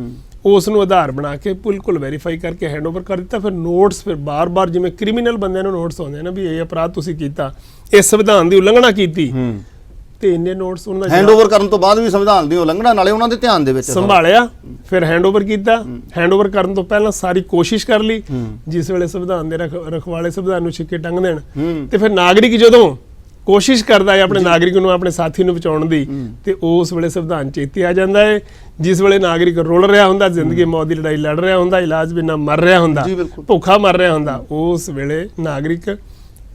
ਉਸ ਨੂੰ ਆਧਾਰ ਬਣਾ ਕੇ ਬਿਲਕੁਲ ਵੈਰੀਫਾਈ ਕਰਕੇ ਹੈਂਡਓਵਰ ਕਰ ਦਿੱਤਾ। ਫਿਰ ਨੋਟਸ ਫਿਰ ਬਾਰ-ਬਾਰ ਜਿਵੇਂ ਕ੍ਰਿਮੀਨਲ ਬੰਦਿਆਂ ਨੂੰ ਨੋਟਸ ਆਉਂਦੇ ਨੇ ਵੀ ਇਹ ਅਪਰਾਧ ਤੁਸੀਂ ਕੀਤਾ, ਇਹ ਸੰਵਿਧਾਨ ਦੀ ਉਲੰਘਣਾ ਕੀਤੀ, ਤੇ ਇੰਨੇ ਨੋਟਸ ਉਹਨਾਂ ਦਾ ਹੈਂਡਓਵਰ ਕਰਨ ਤੋਂ ਬਾਅਦ ਵੀ ਸੰਵਿਧਾਨ ਦੀ ਉਲੰਘਣਾ ਨਾਲੇ ਉਹਨਾਂ ਦੇ ਧਿਆਨ ਦੇ ਵਿੱਚ ਸੰਭਾਲਿਆ, ਫਿਰ ਹੈਂਡਓਵਰ ਕੀਤਾ। ਹੈਂਡਓਵਰ ਕਰਨ ਤੋਂ ਪਹਿਲਾਂ ਸਾਰੀ ਕੋਸ਼ਿਸ਼ ਕਰ ਲਈ, ਜਿਸ ਵੇਲੇ ਸੰਵਿਧਾਨ ਦੇ ਰਖਵਾਲੇ ਸੰਵਿਧਾਨ ਨੂੰ ਛਿੱਕੇ ਟੰਗ ਦੇਣ, ਤੇ ਫਿਰ ਨਾਗਰਿਕ ਜਦੋਂ ਕੋਸ਼ਿਸ਼ ਕਰਦਾ ਹੈ ਆਪਣੇ ਨਾਗਰਿਕ ਨੂੰ, ਆਪਣੇ ਸਾਥੀ ਨੂੰ ਬਚਾਉਣ ਦੀ, ਤੇ ਉਸ ਵੇਲੇ ਸੰਵਿਧਾਨ ਚੇਤੇ ਆ ਜਾਂਦਾ ਹੈ। ਜਿਸ ਵੇਲੇ ਨਾਗਰਿਕ ਰੁਲ ਰਿਹਾ ਹੁੰਦਾ, ਜ਼ਿੰਦਗੀ ਮੌਤ ਦੀ ਲੜਾਈ ਲੜ ਰਿਹਾ ਹੁੰਦਾ, ਇਲਾਜ ਬਿਨਾਂ ਮਰ ਰਿਹਾ ਹੁੰਦਾ, ਭੁੱਖਾ ਮਰ ਰਿਹਾ ਹੁੰਦਾ, ਉਸ ਵੇਲੇ ਨਾਗਰਿਕ,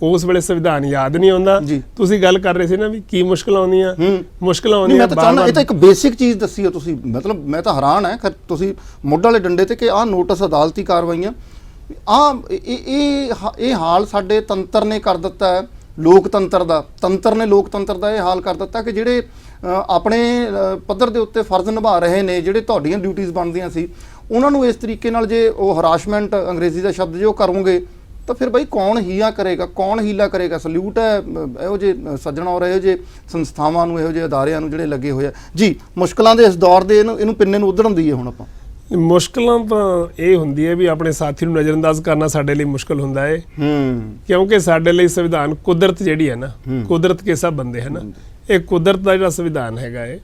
ਉਸ ਵੇਲੇ ਸੰਵਿਧਾਨ ਯਾਦ ਨਹੀਂ ਆਉਂਦਾ। ਤੁਸੀਂ ਗੱਲ ਕਰ ਰਹੇ ਸੀ ਨਾ ਵੀ ਕੀ ਮੁਸ਼ਕਲਾਂ ਆਉਂਦੀਆਂ ਮੈਂ ਤਾਂ ਚਾਹੁੰਦਾ, ਇਹ ਤਾਂ ਇੱਕ ਬੇਸਿਕ ਚੀਜ਼ ਦੱਸੀ ਹੈ ਤੁਸੀਂ, ਮਤਲਬ ਮੈਂ ਤਾਂ ਹੈਰਾਨ ਹੈ ਤੁਸੀਂ ਮੁੱਢ ਵਾਲੇ ਡੰਡੇ ਤੇ ਕਿ ਆਹ ਨੋਟਿਸ ਅਦਾਲਤੀ ਕਾਰਵਾਈਆਂ, ਇਹ ਹਾਲ ਸਾਡੇ ਤੰਤਰ ਨੇ ਕਰ ਦਿੱਤਾ ਹੈ, ਤੰਤਰ ਨੇ ਲੋਕਤੰਤਰ ਦਾ ਇਹ ਹਾਲ ਕਰ ਦਿੱਤਾ ਕਿ ਜਿਹੜੇ ਆਪਣੇ ਪੱਧਰ ਦੇ ਉੱਤੇ ਫਰਜ਼ ਨਿਭਾ ਰਹੇ ਨੇ, ਜਿਹੜੇ ਤੁਹਾਡੀਆਂ ਡਿਊਟੀਆਂ ਬਣਦੀਆਂ ਸੀ, ਉਹਨਾਂ ਨੂੰ ਇਸ ਤਰੀਕੇ ਨਾਲ ਜੇ ਉਹ ਹਰਾਸਮੈਂਟ, ਅੰਗਰੇਜ਼ੀ ਦਾ ਸ਼ਬਦ ਜੇ ਉਹ ਕਰੋਗੇ ਤਾਂ ਫਿਰ ਬਈ ਕੌਣ ਹੀਲਾ ਕਰੇਗਾ। ਸਲੂਟ ਹੈ ਇਹੋ ਜਿਹੇ ਸੱਜਣਾ ਔਰ ਇਹੋ ਜਿਹੇ ਸੰਸਥਾਵਾਂ ਨੂੰ, ਇਹੋ ਜਿਹੇ ਅਦਾਰਿਆਂ ਨੂੰ ਜਿਹੜੇ ਲੱਗੇ ਹੋਏ ਆ ਜੀ। ਮੁਸ਼ਕਲਾਂ ਦੇ ਇਸ ਦੌਰ ਦੇ ਇਹਨੂੰ ਪਿੰਨੇ ਨੂੰ ਉਧੜਨ ਦੀ ਹੁਣ ਆਪਾਂ ਮੁਸ਼ਕਲਾਂ ਤਾਂ ਇਹ ਹੁੰਦੀ ਹੈ ਵੀ ਆਪਣੇ ਸਾਥੀ ਨੂੰ ਨਜ਼ਰਅੰਦਾਜ਼ ਕਰਨਾ ਸਾਡੇ ਲਈ ਮੁਸ਼ਕਲ ਹੁੰਦਾ ਹੈ, ਕਿਉਂਕਿ ਸਾਡੇ ਲਈ ਸੰਵਿਧਾਨ ਕੁਦਰਤ ਜਿਹੜੀ ਹੈ ਨਾ, ਕੁਦਰਤ ਕੇ ਸਭ ਬੰਦੇ ਹੈ ਨਾ, ਇਹ ਕੁਦਰਤ ਦਾ ਜਿਹੜਾ ਸੰਵਿਧਾਨ ਹੈਗਾ ਹੈ,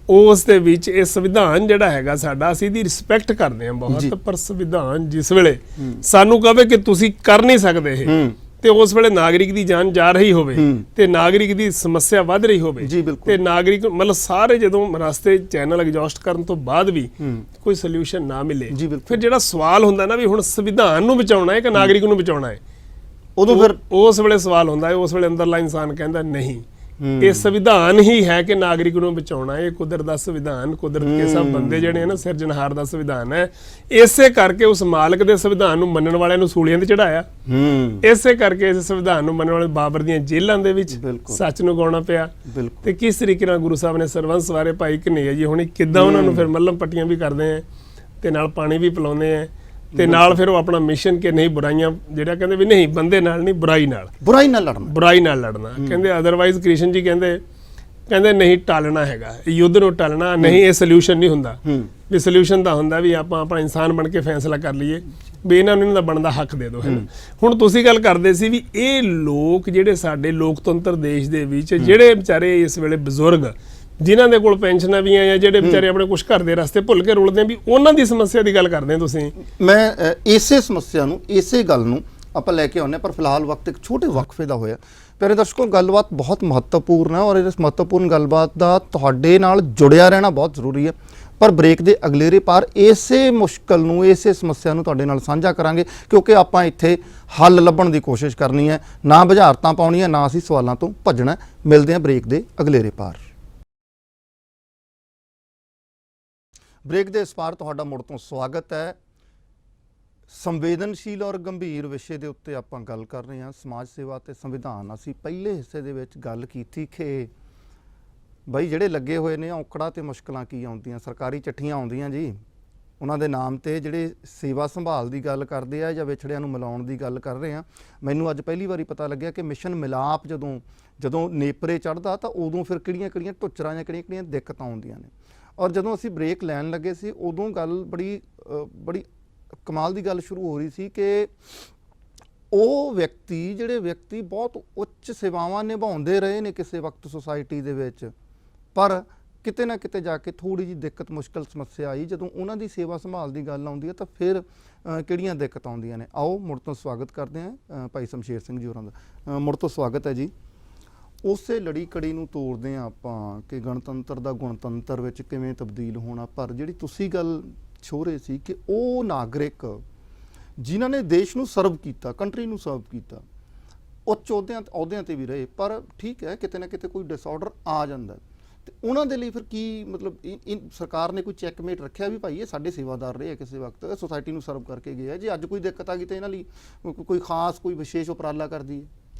ਉਸ ਦੇ ਵਿੱਚ ਇਹ ਸੰਵਿਧਾਨ ਜਿਹੜਾ ਹੈਗਾ ਸਾਡਾ, ਅਸੀਂ ਇਹਦੀ ਰਿਸਪੈਕਟ ਕਰਦੇ ਹਾਂ ਬਹੁਤ, ਪਰ ਸੰਵਿਧਾਨ ਜਿਸ ਵੇਲੇ ਸਾਨੂੰ ਕਹੇ ਕਿ ਤੁਸੀਂ ਕਰ ਨਹੀਂ ਸਕਦੇ ਇਹ, ਤੇ ਉਸ ਵੇਲੇ ਨਾਗਰਿਕ ਦੀ ਜਾਨ ਜਾ ਰਹੀ ਹੋਵੇ ਤੇ ਨਾਗਰਿਕ ਦੀ ਸਮੱਸਿਆ ਵੱਧ ਰਹੀ ਹੋਵੇ, ਤੇ ਨਾਗਰਿਕ ਮਤਲਬ ਸਾਰੇ ਜਦੋਂ ਰਸਤੇ ਚੈਨਲ ਐਗਜ਼ੌਸਟ ਕਰਨ ਤੋਂ ਬਾਅਦ ਵੀ ਕੋਈ ਸੋਲੂਸ਼ਨ ਨਾ ਮਿਲੇ, ਫਿਰ ਜਿਹੜਾ ਸਵਾਲ ਹੁੰਦਾ ਨਾ ਵੀ ਹੁਣ ਸੰਵਿਧਾਨ ਨੂੰ ਬਚਾਉਣਾ ਹੈ ਕਿ ਨਾਗਰਿਕ ਨੂੰ ਬਚਾਉਣਾ ਹੈ, ਉਦੋਂ ਫਿਰ ਉਸ ਵੇਲੇ ਸਵਾਲ ਹੁੰਦਾ ਹੈ। ਉਸ ਵੇਲੇ ਅੰਦਰਲਾ ਇਨਸਾਨ ਕਹਿੰਦਾ ਨਹੀਂ, ਇਹ ਸੰਵਿਧਾਨ ਹੀ ਹੈ ਕਿ ਨਾਗਰਿਕ ਨੂੰ ਬਚਾਉਣਾ ਹੈ, ਇਹ ਕੁਦਰਤ ਦਾ ਸੰਵਿਧਾਨ, ਕੁਦਰਤ ਕੇ ਸਭ ਬੰਦੇ ਜਿਹੜੇ ਨਾ ਸਿਰਜਣਹਾਰ ਦਾ ਸੰਵਿਧਾਨ ਹੈ। ਇਸੇ ਕਰਕੇ ਉਸ ਮਾਲਕ ਦੇ ਸੰਵਿਧਾਨ ਨੂੰ ਮੰਨਣ ਵਾਲਿਆਂ ਨੂੰ ਸੂਲੀਆਂ ਤੇ ਚੜਾਇਆ, ਇਸੇ ਕਰਕੇ ਇਸ ਸੰਵਿਧਾਨ ਨੂੰ ਮੰਨਣ ਵਾਲੇ ਬਾਬਰ ਦੀਆਂ ਜੇਲ੍ਹਾਂ ਦੇ ਵਿੱਚ ਸੱਚ ਨੂੰ ਗਾਉਣਾ ਪਿਆ। ਤੇ ਕਿਸ ਤਰੀਕੇ ਨਾਲ ਗੁਰੂ ਸਾਹਿਬ ਨੇ ਸਰਬੰਸ ਵਾਰੇ ਭਾਈ ਘਨੱਈਆ ਜੀ ਹੁਣੀ ਕਿੱਦਾਂ ਉਹਨਾਂ ਨੂੰ ਫਿਰ ਮੱਲਮ ਪੱਟੀਆਂ ਵੀ ਕਰਦੇ ਆ ਤੇ ਨਾਲ ਪਾਣੀ ਵੀ ਪਿਲਾਉਂਦੇ ਆ, ਤੇ ਨਾਲ ਫਿਰ ਉਹ ਆਪਣਾ ਮਿਸ਼ਨ ਕਿ ਨਹੀਂ ਬੁਰਾਈਆਂ, ਜਿਹੜਾ ਕਹਿੰਦੇ ਵੀ ਨਹੀਂ ਬੰਦੇ ਨਾਲ ਨਹੀਂ ਬੁਰਾਈ ਨਾਲ ਲੜਨਾ ਕਹਿੰਦੇ, ਅਦਰਵਾਈਜ਼ ਕ੍ਰਿਸ਼ਨ ਜੀ ਕਹਿੰਦੇ ਨਹੀਂ ਟਾਲਣਾ ਹੈਗਾ, ਯੁੱਧ ਨੂੰ ਟਾਲਣਾ ਨਹੀਂ, ਇਹ ਸੋਲੂਸ਼ਨ ਨਹੀਂ ਹੁੰਦਾ। ਵੀ ਸੋਲੂਸ਼ਨ ਤਾਂ ਹੁੰਦਾ ਵੀ ਆਪਾਂ ਆਪਣਾ ਇਨਸਾਨ ਬਣ ਕੇ ਫੈਸਲਾ ਕਰ ਲਈਏ ਵੀ ਇਹਨਾਂ ਨੂੰ ਬਣਦਾ ਹੱਕ ਦੇ ਦਿਓ, ਹੈ ਨਾ। ਹੁਣ ਤੁਸੀਂ ਗੱਲ ਕਰਦੇ ਸੀ ਵੀ ਇਹ ਲੋਕ ਜਿਹੜੇ ਸਾਡੇ ਲੋਕਤੰਤਰ ਦੇਸ਼ ਦੇ ਵਿੱਚ, ਜਿਹੜੇ ਵਿਚਾਰੇ ਇਸ ਵੇਲੇ ਬਜ਼ੁਰਗ ਜਿਨ੍ਹਾਂ ਦੇ ਕੋਲ ਪੈਨਸ਼ਨਾਂ ਵੀ ਆ, ਜਾਂ ਜਿਹੜੇ ਵਿਚਾਰੇ ਆਪਣੇ ਕੁਝ ਘਰ ਦੇ ਰਸਤੇ ਭੁੱਲ ਕੇ ਰੁਲਦੇ ਆ, ਵੀ ਉਹਨਾਂ ਦੀ ਸਮੱਸਿਆ ਦੀ ਗੱਲ ਕਰਦੇ ਤੁਸੀਂ। ਮੈਂ ਇਸੇ ਸਮੱਸਿਆ ਨੂੰ, ਇਸੇ ਗੱਲ ਨੂੰ ਆਪਾਂ ਲੈ ਕੇ ਆਉਂਦੇ, ਪਰ ਫਿਲਹਾਲ ਵਕਤ ਇੱਕ ਛੋਟੇ ਵਕਫੇ ਦਾ ਹੋਇਆ। ਪਿਆਰੇ ਦਰਸ਼ਕੋ, ਗੱਲਬਾਤ ਬਹੁਤ ਮਹੱਤਵਪੂਰਨ ਹੈ ਔਰ ਇਸ ਮਹੱਤਵਪੂਰਨ ਗੱਲਬਾਤ ਦਾ ਤੁਹਾਡੇ ਨਾਲ ਜੁੜਿਆ ਰਹਿਣਾ ਬਹੁਤ ਜ਼ਰੂਰੀ ਹੈ, ਪਰ ਬ੍ਰੇਕ ਦੇ ਅਗਲੇਰੇ ਪਾਰ ਇਸੇ ਮੁਸ਼ਕਲ ਨੂੰ, ਇਸੇ ਸਮੱਸਿਆ ਨੂੰ ਤੁਹਾਡੇ ਨਾਲ ਸਾਂਝਾ ਕਰਾਂਗੇ, ਕਿਉਂਕਿ ਆਪਾਂ ਇੱਥੇ ਹੱਲ ਲੱਭਣ ਦੀ ਕੋਸ਼ਿਸ਼ ਕਰਨੀ ਹੈ, ਨਾ ਬੁਝਾਰਤਾਂ ਪਾਉਣੀਆਂ, ਨਾ ਅਸੀਂ ਸਵਾਲਾਂ ਤੋਂ ਭੱਜਣਾ। ਮਿਲਦੇ ਹਾਂ ਬ੍ਰੇਕ ਦੇ ਅਗਲੇਰੇ ਪਾਰ। ਬ੍ਰੇਕ ਦੇ ਇਸ ਪਾਰ ਤੁਹਾਡਾ ਮੁੜ ਤੋਂ ਸਵਾਗਤ ਹੈ। ਸੰਵੇਦਨਸ਼ੀਲ ਔਰ ਗੰਭੀਰ ਵਿਸ਼ੇ ਦੇ ਉੱਤੇ ਆਪਾਂ ਗੱਲ ਕਰ ਰਹੇ ਹਾਂ, ਸਮਾਜ ਸੇਵਾ ਤੇ ਸੰਵਿਧਾਨ। ਅਸੀਂ ਪਹਿਲੇ ਹਿੱਸੇ ਦੇ ਵਿੱਚ ਗੱਲ ਕੀਤੀ ਕਿ ਬਈ ਜਿਹੜੇ ਲੱਗੇ ਹੋਏ ਨੇ ਔਕੜਾਂ ਤੇ ਮੁਸ਼ਕਲਾਂ ਕੀ ਆਉਂਦੀਆਂ, ਸਰਕਾਰੀ ਚਿੱਠੀਆਂ ਆਉਂਦੀਆਂ ਜੀ, ਉਹਨਾਂ ਦੇ ਨਾਮ ਤੇ ਜਿਹੜੇ ਸੇਵਾ ਸੰਭਾਲ ਦੀ ਗੱਲ ਕਰਦੇ ਆ ਜਾਂ ਵਿਛੜਿਆਂ ਨੂੰ ਮਿਲਾਉਣ ਦੀ ਗੱਲ ਕਰ ਰਹੇ ਆ। ਮੈਨੂੰ ਅੱਜ ਪਹਿਲੀ ਵਾਰੀ ਪਤਾ ਲੱਗਿਆ ਕਿ ਮਿਸ਼ਨ ਮਿਲਾਪ ਜਦੋਂ ਨੇਪਰੇ ਚੜ੍ਹਦਾ ਤਾਂ ਉਦੋਂ ਫਿਰ ਕਿਹੜੀਆਂ ਢੁੱਚਰਾਂ ਜਾਂ ਕਿਹੜੀਆਂ ਦਿੱਕਤਾਂ ਆਉਂਦੀਆਂ ਨੇ। ਔਰ ਜਦੋਂ ਅਸੀਂ ਬ੍ਰੇਕ ਲੈਣ ਲੱਗੇ ਸੀ ਉਦੋਂ ਗੱਲ ਬੜੀ ਕਮਾਲ ਦੀ ਗੱਲ ਸ਼ੁਰੂ ਹੋ ਰਹੀ ਸੀ ਕਿ ਉਹ ਜਿਹੜੇ ਵਿਅਕਤੀ ਬਹੁਤ ਉੱਚ ਸੇਵਾਵਾਂ ਨਿਭਾਉਂਦੇ ਰਹੇ ਨੇ ਕਿਸੇ ਵਕਤ ਸੁਸਾਇਟੀ ਦੇ ਵਿੱਚ, ਪਰ ਕਿਤੇ ਨਾ ਕਿਤੇ ਜਾ ਕੇ ਥੋੜ੍ਹੀ ਜਿਹੀ ਦਿੱਕਤ, ਮੁਸ਼ਕਲ, ਸਮੱਸਿਆ ਆਈ। ਜਦੋਂ ਉਹਨਾਂ ਦੀ ਸੇਵਾ ਸੰਭਾਲ ਦੀ ਗੱਲ ਆਉਂਦੀ ਹੈ ਤਾਂ ਫਿਰ ਕਿਹੜੀਆਂ ਦਿੱਕਤਾਂ ਆਉਂਦੀਆਂ ਨੇ। ਆਓ ਮੁੜ ਤੋਂ ਸਵਾਗਤ ਕਰਦੇ ਹਾਂ ਭਾਈ ਸ਼ਮਸ਼ੇਰ ਸਿੰਘ ਜੀ ਹੋਰਾਂ ਦਾ। ਮੁੜ ਤੋਂ ਸਵਾਗਤ ਹੈ ਜੀ। ਉਸੇ ਲੜੀ ਕੜੀ ਨੂੰ ਤੋੜਦੇ ਹਾਂ ਆਪਾਂ ਕਿ ਗਣਤੰਤਰ ਦਾ ਗੁਣਤੰਤਰ ਵਿੱਚ ਕਿਵੇਂ ਤਬਦੀਲ ਹੋਣਾ, ਪਰ ਜਿਹੜੀ ਤੁਸੀਂ ਗੱਲ ਛੋ ਰਹੇ ਸੀ ਕਿ ਉਹ ਨਾਗਰਿਕ ਜਿਨ੍ਹਾਂ ਨੇ ਦੇਸ਼ ਨੂੰ ਸਰਵ ਕੀਤਾ, ਕੰਟਰੀ ਨੂੰ ਸਰਵ ਕੀਤਾ, ਉੱਚ ਅਹੁਦਿਆਂ ਤੇ ਵੀ ਰਹੇ, ਪਰ ਠੀਕ ਹੈ ਕਿਤੇ ਨਾ ਕਿਤੇ ਕੋਈ ਡਿਸਆਰਡਰ ਆ ਜਾਂਦਾ, ਤੇ ਉਹਨਾਂ ਦੇ ਲਈ ਫਿਰ ਕੀ ਮਤਲਬ ਸਰਕਾਰ ਨੇ ਕੋਈ ਚੈੱਕਮੇਟ ਰੱਖਿਆ ਵੀ ਭਾਈ ਇਹ ਸਾਡੇ ਸੇਵਾਦਾਰ ਰਹੇ ਕਿਸੇ ਵਕਤ, ਸੁਸਾਇਟੀ ਨੂੰ ਸਰਵ ਕਰਕੇ ਗਏ ਆ, ਜੇ ਅੱਜ ਕੋਈ ਦਿੱਕਤ ਆ ਗਈ ਤਾਂ ਇਹਨਾਂ ਲਈ ਕੋਈ ਖਾਸ ਕੋਈ ਵਿਸ਼ੇਸ਼ ਉਪਰਾਲਾ ਕਰਦੀ ਹੈ?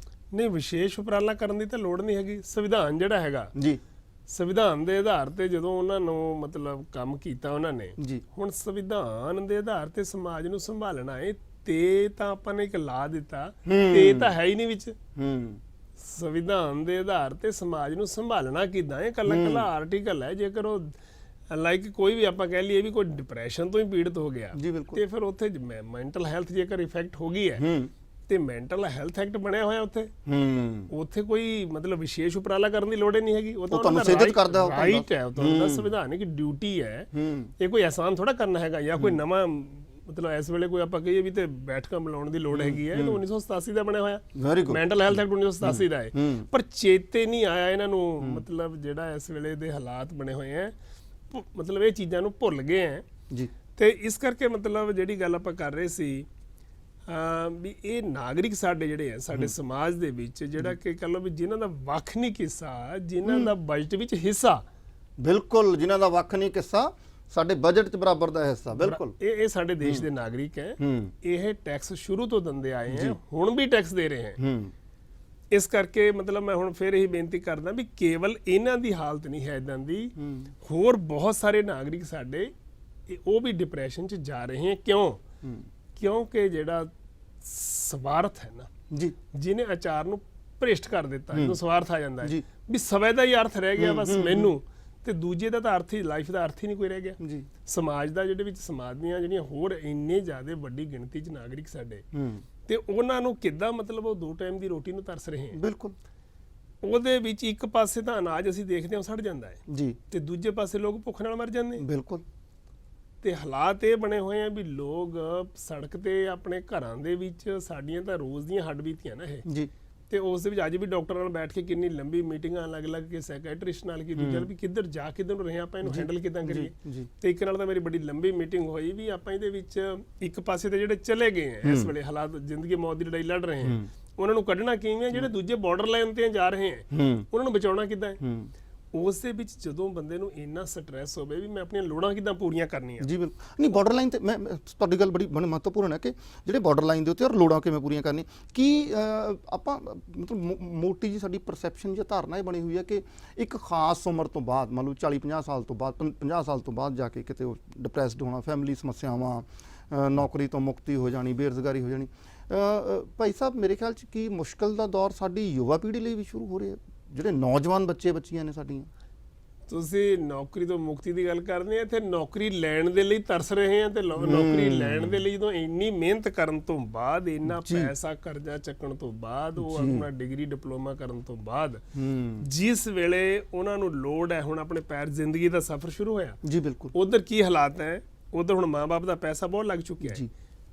ਨਹੀਂ, ਵਿਸ਼ੇਸ਼ ਉਪਰਾਲਾ ਕਰਨ ਦੀ ਤਾਂ ਲੋੜ ਨਹੀਂ ਹੈਗੀ। ਸੰਵਿਧਾਨ ਜਿਹੜਾ ਹੈਗਾ ਜੀ, ਸੰਵਿਧਾਨ ਦੇ ਆਧਾਰ ਤੇ ਜਦੋਂ ਉਹਨਾਂ ਨੂੰ ਮਤਲਬ ਕੰਮ ਕੀਤਾ ਉਹਨਾਂ ਨੇ ਜੀ, ਹੁਣ ਸੰਵਿਧਾਨ ਦੇ ਆਧਾਰ ਤੇ ਸਮਾਜ ਨੂੰ ਸੰਭਾਲਣਾ ਹੈ, ਤੇ ਤਾਂ ਆਪਾਂ ਨੇ ਇੱਕ ਲਾ ਦਿੱਤਾ, ਤੇ ਤਾਂ ਹੈ ਹੀ ਨਹੀਂ ਵਿੱਚ। ਸੰਵਿਧਾਨ ਦੇ ਆਧਾਰ ਤੇ ਸਮਾਜ ਨੂੰ ਸੰਭਾਲਣਾ ਕਿੱਦਾਂ ਹੈ? ਕੱਲਾ ਆਰਟੀਕਲ ਹੈ। ਜੇਕਰ ਉਹ ਲਾਈਕ ਕੋਈ ਵੀ ਆਪਾਂ ਕਹਿ ਲਈਏ ਵੀ ਕੋਈ ਡਿਪਰੈਸ਼ਨ ਤੋਂ ਹੀ ਪੀੜਤ ਹੋ ਗਿਆ ਤੇ ਫਿਰ ਉੱਥੇ ਮੈਂਟਲ ਹੈਲਥ ਜੇਕਰ ਇਫੈਕਟ ਹੋ ਗਈ ਹੈ ਤੇ ਮੈਂਟਲ ਹੈਲਥ ਐਕਟ ਬਣਿਆ ਹੋਇਆ ਉੱਥੇ ਕੋਈ ਮਤਲਬ ਵਿਸ਼ੇਸ਼ ਉਪਰਾਲਾ ਕਰਨ ਦੀ ਲੋੜ ਹੀ ਨਹੀਂ ਹੈਗੀ। ਉਹ ਤਾਂ ਤੁਹਾਨੂੰ ਸਿੱਧਤ ਕਰਦਾ ਰਾਈਟ ਹੈ, ਉਹ ਤਾਂ ਸੰਵਿਧਾਨਿਕ ਡਿਊਟੀ ਹੈ। ਇਹ ਕੋਈ ਆਸਾਨ ਥੋੜਾ ਕਰਨਾ ਹੈਗਾ ਜਾਂ ਕੋਈ ਨਵਾਂ ਮਤਲਬ ਇਸ ਵੇਲੇ ਕੋਈ ਆਪਾਂ ਕਹੀਏ ਵੀ ਤੇ ਬੈਠਕਾਂ ਬੁਲਾਉਣ ਦੀ ਲੋੜ ਹੈਗੀ ਹੈ, ਇਹ ਤਾਂ 1987 ਦਾ ਬਣਿਆ ਹੋਇਆ very good. Mental health act 1987 ਦਾ ਹੈ, ਪਰ ਚੇਤੇ ਨਹੀਂ ਆਇਆ ਇਹਨਾਂ ਨੂੰ, ਮਤਲਬ ਜਿਹੜਾ ਇਸ ਵੇਲੇ ਦੇ ਹਾਲਾਤ ਬਣੇ ਹੋਏ ਆ, ਮਤਲਬ ਇਹ ਚੀਜ਼ਾਂ ਨੂੰ ਭੁੱਲ ਗਏ ਆ ਜੀ। ਤੇ ਇਸ ਕਰਕੇ ਮਤਲਬ ਜਿਹੜੀ ਗੱਲ ਆਪਾਂ ਕਰ ਰਹੇ ਸੀ ਵੀ ਇਹ ਨਾਗਰਿਕ ਸਾਡੇ ਜਿਹੜੇ ਆ ਸਾਡੇ ਸਮਾਜ ਦੇ ਵਿੱਚ, ਜਿਹੜਾ ਕਿ ਕਹ ਲਓ ਵੀ ਜਿਨ੍ਹਾਂ ਦਾ ਵੱਖ ਨਹੀਂ ਕਿੱਸਾ, ਜਿਨ੍ਹਾਂ ਦਾ ਬਜਟ ਵਿੱਚ ਹਿੱਸਾ, ਬਿਲਕੁਲ, ਜਿਨ੍ਹਾਂ ਦਾ ਵੱਖ ਨਹੀਂ ਕਿੱਸਾ ਸਾਡੇ ਬਜਟ 'ਚ ਬਰਾਬਰ ਦਾ ਹਿੱਸਾ, ਬਿਲਕੁਲ ਇਹ ਸਾਡੇ ਦੇਸ਼ ਦੇ ਨਾਗਰਿਕ ਹੈ। ਇਹ ਟੈਕਸ ਸ਼ੁਰੂ ਤੋਂ ਦਿੰਦੇ ਆਏ ਹੈ, ਹੁਣ ਵੀ ਟੈਕਸ ਦੇ ਰਹੇ ਹੈ। ਇਸ ਕਰਕੇ ਮਤਲਬ ਮੈਂ ਹੁਣ ਫਿਰ ਇਹੀ ਬੇਨਤੀ ਕਰਦਾ ਵੀ ਕੇਵਲ ਇਹਨਾਂ ਦੀ ਹਾਲਤ ਨਹੀਂ ਹੈ ਇਦਾਂ ਦੀ, ਹੋਰ ਬਹੁਤ ਸਾਰੇ ਨਾਗਰਿਕ ਸਾਡੇ ਉਹ ਵੀ ਡਿਪਰੈਸ਼ਨ 'ਚ ਜਾ ਰਹੇ ਹੈ। ਕਿਉਂਕਿ ਜਿਹੜਾ ਸਵਾਰਥ ਹੈ ਨਾ ਜੀ, ਜਿਹਨੇ ਅਚਾਰ ਨੂੰ ਭ੍ਰਿਸ਼ਟ ਕਰ ਦਿੱਤਾ, ਜਦੋਂ ਸਵਾਰਥ ਆ ਜਾਂਦਾ ਹੈ ਵੀ ਸਵੈ ਦਾ ਹੀ ਅਰਥ ਰਹਿ ਗਿਆ ਬਸ ਮੈਨੂੰ, ਤੇ ਦੂਜੇ ਦਾ ਤਾਂ ਅਰਥ ਹੀ, ਲਾਈਫ ਦਾ ਅਰਥ ਹੀ ਨਹੀਂ ਕੋਈ ਰਹਿ ਗਿਆ ਜੀ। ਸਮਾਜ ਦਾ ਜਿਹਦੇ ਵਿੱਚ ਸਮਾਜ ਦੀਆਂ ਜਿਹੜੀਆਂ ਹੋਰ ਇੰਨੇ ਜ਼ਿਆਦਾ ਵੱਡੀ ਗਿਣਤੀ 'ਚ ਨਾਗਰਿਕ ਸਾਡੇ, ਤੇ ਉਹਨਾਂ ਨੂੰ ਕਿੱਦਾਂ ਮਤਲਬ ਉਹ 2 ਟਾਈਮ ਦੀ ਰੋਟੀ ਨੂੰ ਤਰਸ ਰਹੇ ਹਨ। ਬਿਲਕੁਲ, ਉਹਦੇ ਵਿੱਚ ਇੱਕ ਪਾਸੇ ਤਾਂ ਅਨਾਜ ਅਸੀਂ ਦੇਖਦੇ ਹਾਂ ਸੜ ਜਾਂਦਾ ਹੈ ਜੀ, ਤੇ ਦੂਜੇ ਪਾਸੇ ਲੋਕ ਭੁੱਖ ਨਾਲ ਮਰ ਜਾਂਦੇ। ਬਿਲਕੁਲ, ਤੇ ਹਾਲਾਤ ਇਹ ਬਣੇ ਹੋਏ ਆ ਵੀ ਲੋਕ ਸੜਕ ਤੇ ਆਪਣੇ ਘਰਾਂ ਦੇ ਵਿੱਚ, ਸਾਡੀਆਂ ਤਾਂ ਰੋਜ਼ ਦੀਆਂ ਹੱਡਬੀਤੀਆਂ ਨਾ ਇਹ ਜੀ, ਤੇ ਉਸ ਦੇ ਵਿੱਚ ਅੱਜ ਵੀ ਡਾਕਟਰਾਂ ਨਾਲ ਬੈਠ ਕੇ ਕਿੰਨੀ ਲੰਬੀ ਮੀਟਿੰਗਾਂ ਅਲੱਗ-ਅਲੱਗ ਕੇ ਸਾਈਕੈਟ੍ਰਿਸਟ ਨਾਲ ਕੀ ਦੂਜਾ ਵੀ ਕਿੱਧਰ ਜਾ ਕਿੱਧਰ ਨੂੰ ਰਹੇ ਆਪਾਂ, ਇਹਨੂੰ ਹੈਂਡਲ ਕਿੱਦਾਂ ਕਰੀਏ। ਤੇ ਇੱਕ ਨਾਲ ਤਾਂ ਮੇਰੀ ਬੜੀ ਲੰਬੀ ਮੀਟਿੰਗ ਹੋਈ ਵੀ ਆਪਾਂ ਇਹਦੇ ਵਿੱਚ ਇੱਕ ਪਾਸੇ ਤੇ ਜਿਹੜੇ ਚਲੇ ਗਏ ਆ ਇਸ ਵੇਲੇ ਹਾਲਾਤ ਜ਼ਿੰਦਗੀ ਮੌਤ ਦੀ ਲੜਾਈ ਲੜ ਰਹੇ ਆ, ਉਹਨਾਂ ਨੂੰ ਕੱਢਣਾ ਕਿਵੇਂ, ਜਿਹੜੇ ਦੂਜੇ ਬਾਰਡਰ ਲਾਈਨ ਤੇ ਜਾ ਰਹੇ ਆ ਉਹਨਾਂ ਨੂੰ ਬਚਾਉਣਾ ਕਿੱਦਾਂ ਹੈ। ਉਸ ਦੇ ਵਿੱਚ ਜਦੋਂ ਬੰਦੇ ਨੂੰ ਇੰਨਾ ਸਟ੍ਰੈਸ ਹੋਵੇ ਵੀ ਮੈਂ ਆਪਣੀਆਂ ਲੋੜਾਂ ਕਿੱਦਾਂ ਪੂਰੀਆਂ ਕਰਨੀਆਂ। ਜੀ ਬਿਲਕੁਲ, ਨਹੀਂ ਬਾਰਡਰ ਲਾਈਨ ਤੇ ਮੈਂ ਤੁਹਾਡੀ ਗੱਲ ਬੜੀ ਮਹੱਤਵਪੂਰਨ ਹੈ ਕਿ ਜਿਹੜੇ ਬਾਰਡਰ ਲਾਈਨ ਦੇ ਉੱਤੇ ਔਰ ਲੋੜਾਂ ਕਿਵੇਂ ਪੂਰੀਆਂ ਕਰਨੀਆਂ, ਕੀ ਆਪਾਂ ਮਤਲਬ ਮੋਟੀ ਜੀ ਸਾਡੀ ਪਰਸੈਪਸ਼ਨ ਜਾਂ ਧਾਰਨਾ ਇਹ ਬਣੀ ਹੋਈ ਹੈ ਕਿ ਇੱਕ ਖਾਸ ਉਮਰ ਤੋਂ ਬਾਅਦ, ਮੰਨ ਲਓ 40-50 ਸਾਲ ਤੋਂ ਬਾਅਦ, 50 ਸਾਲ ਤੋਂ ਬਾਅਦ ਜਾ ਕੇ ਕਿਤੇ ਉਹ ਡਿਪਰੈਸਡ ਹੋਣਾ, ਫੈਮਿਲੀ ਸਮੱਸਿਆਵਾਂ, ਨੌਕਰੀ ਤੋਂ ਮੁਕਤੀ ਹੋ ਜਾਣੀ, ਬੇਰੁਜ਼ਗਾਰੀ ਹੋ ਜਾਣੀ। ਭਾਈ ਸਾਹਿਬ, ਮੇਰੇ ਖਿਆਲ 'ਚ ਕੀ ਮੁਸ਼ਕਲ ਦਾ ਦੌਰ ਸਾਡੀ ਯੁਵਾ ਪੀੜ੍ਹੀ ਲਈ ਵੀ ਸ਼ੁਰੂ ਹੋ ਰਿਹਾ, ਜਿਹੜੇ ਨੌਜਵਾਨ ਬੱਚੀਆਂ ਨੇ ਸਾਡੀਆਂ? ਤੁਸੀਂ ਨੌਕਰੀ ਤੋਂ ਮੁਕਤੀ ਦੀ ਗੱਲ ਕਰਦੇ ਆ, ਇੱਥੇ ਨੌਕਰੀ ਲੈਣ ਦੇ ਲਈ ਤਰਸ ਰਹੇ ਆ, ਤੇ ਨੌਕਰੀ ਲੈਣ ਦੇ ਲਈ ਜਦੋਂ ਇੰਨੀ ਮਿਹਨਤ ਕਰਨ ਤੋਂ ਬਾਅਦ, ਇੰਨਾ ਪੈਸਾ ਕਰਜ਼ਾ ਚੱਕਣ ਤੋਂ ਬਾਅਦ, ਉਹ ਆਪਣਾ ਡਿਗਰੀ ਡਿਪਲੋਮਾ ਕਰਨ ਤੋਂ ਬਾਅਦ ਜਿਸ ਵੇਲੇ ਉਹਨਾਂ ਨੂੰ ਲੋੜ ਹੈ ਹੁਣ ਆਪਣੇ ਪੈਰ, ਜ਼ਿੰਦਗੀ ਦਾ ਸਫ਼ਰ ਸ਼ੁਰੂ ਹੋਇਆ ਜੀ। ਬਿਲਕੁਲ, ਉਧਰ ਕੀ ਹਾਲਾਤ ਹੈ, ਉਧਰ ਹੁਣ ਮਾਂ-ਬਾਪ ਦਾ ਪੈਸਾ ਬਹੁਤ ਲੱਗ ਚੁੱਕਿਆ ਹੈ,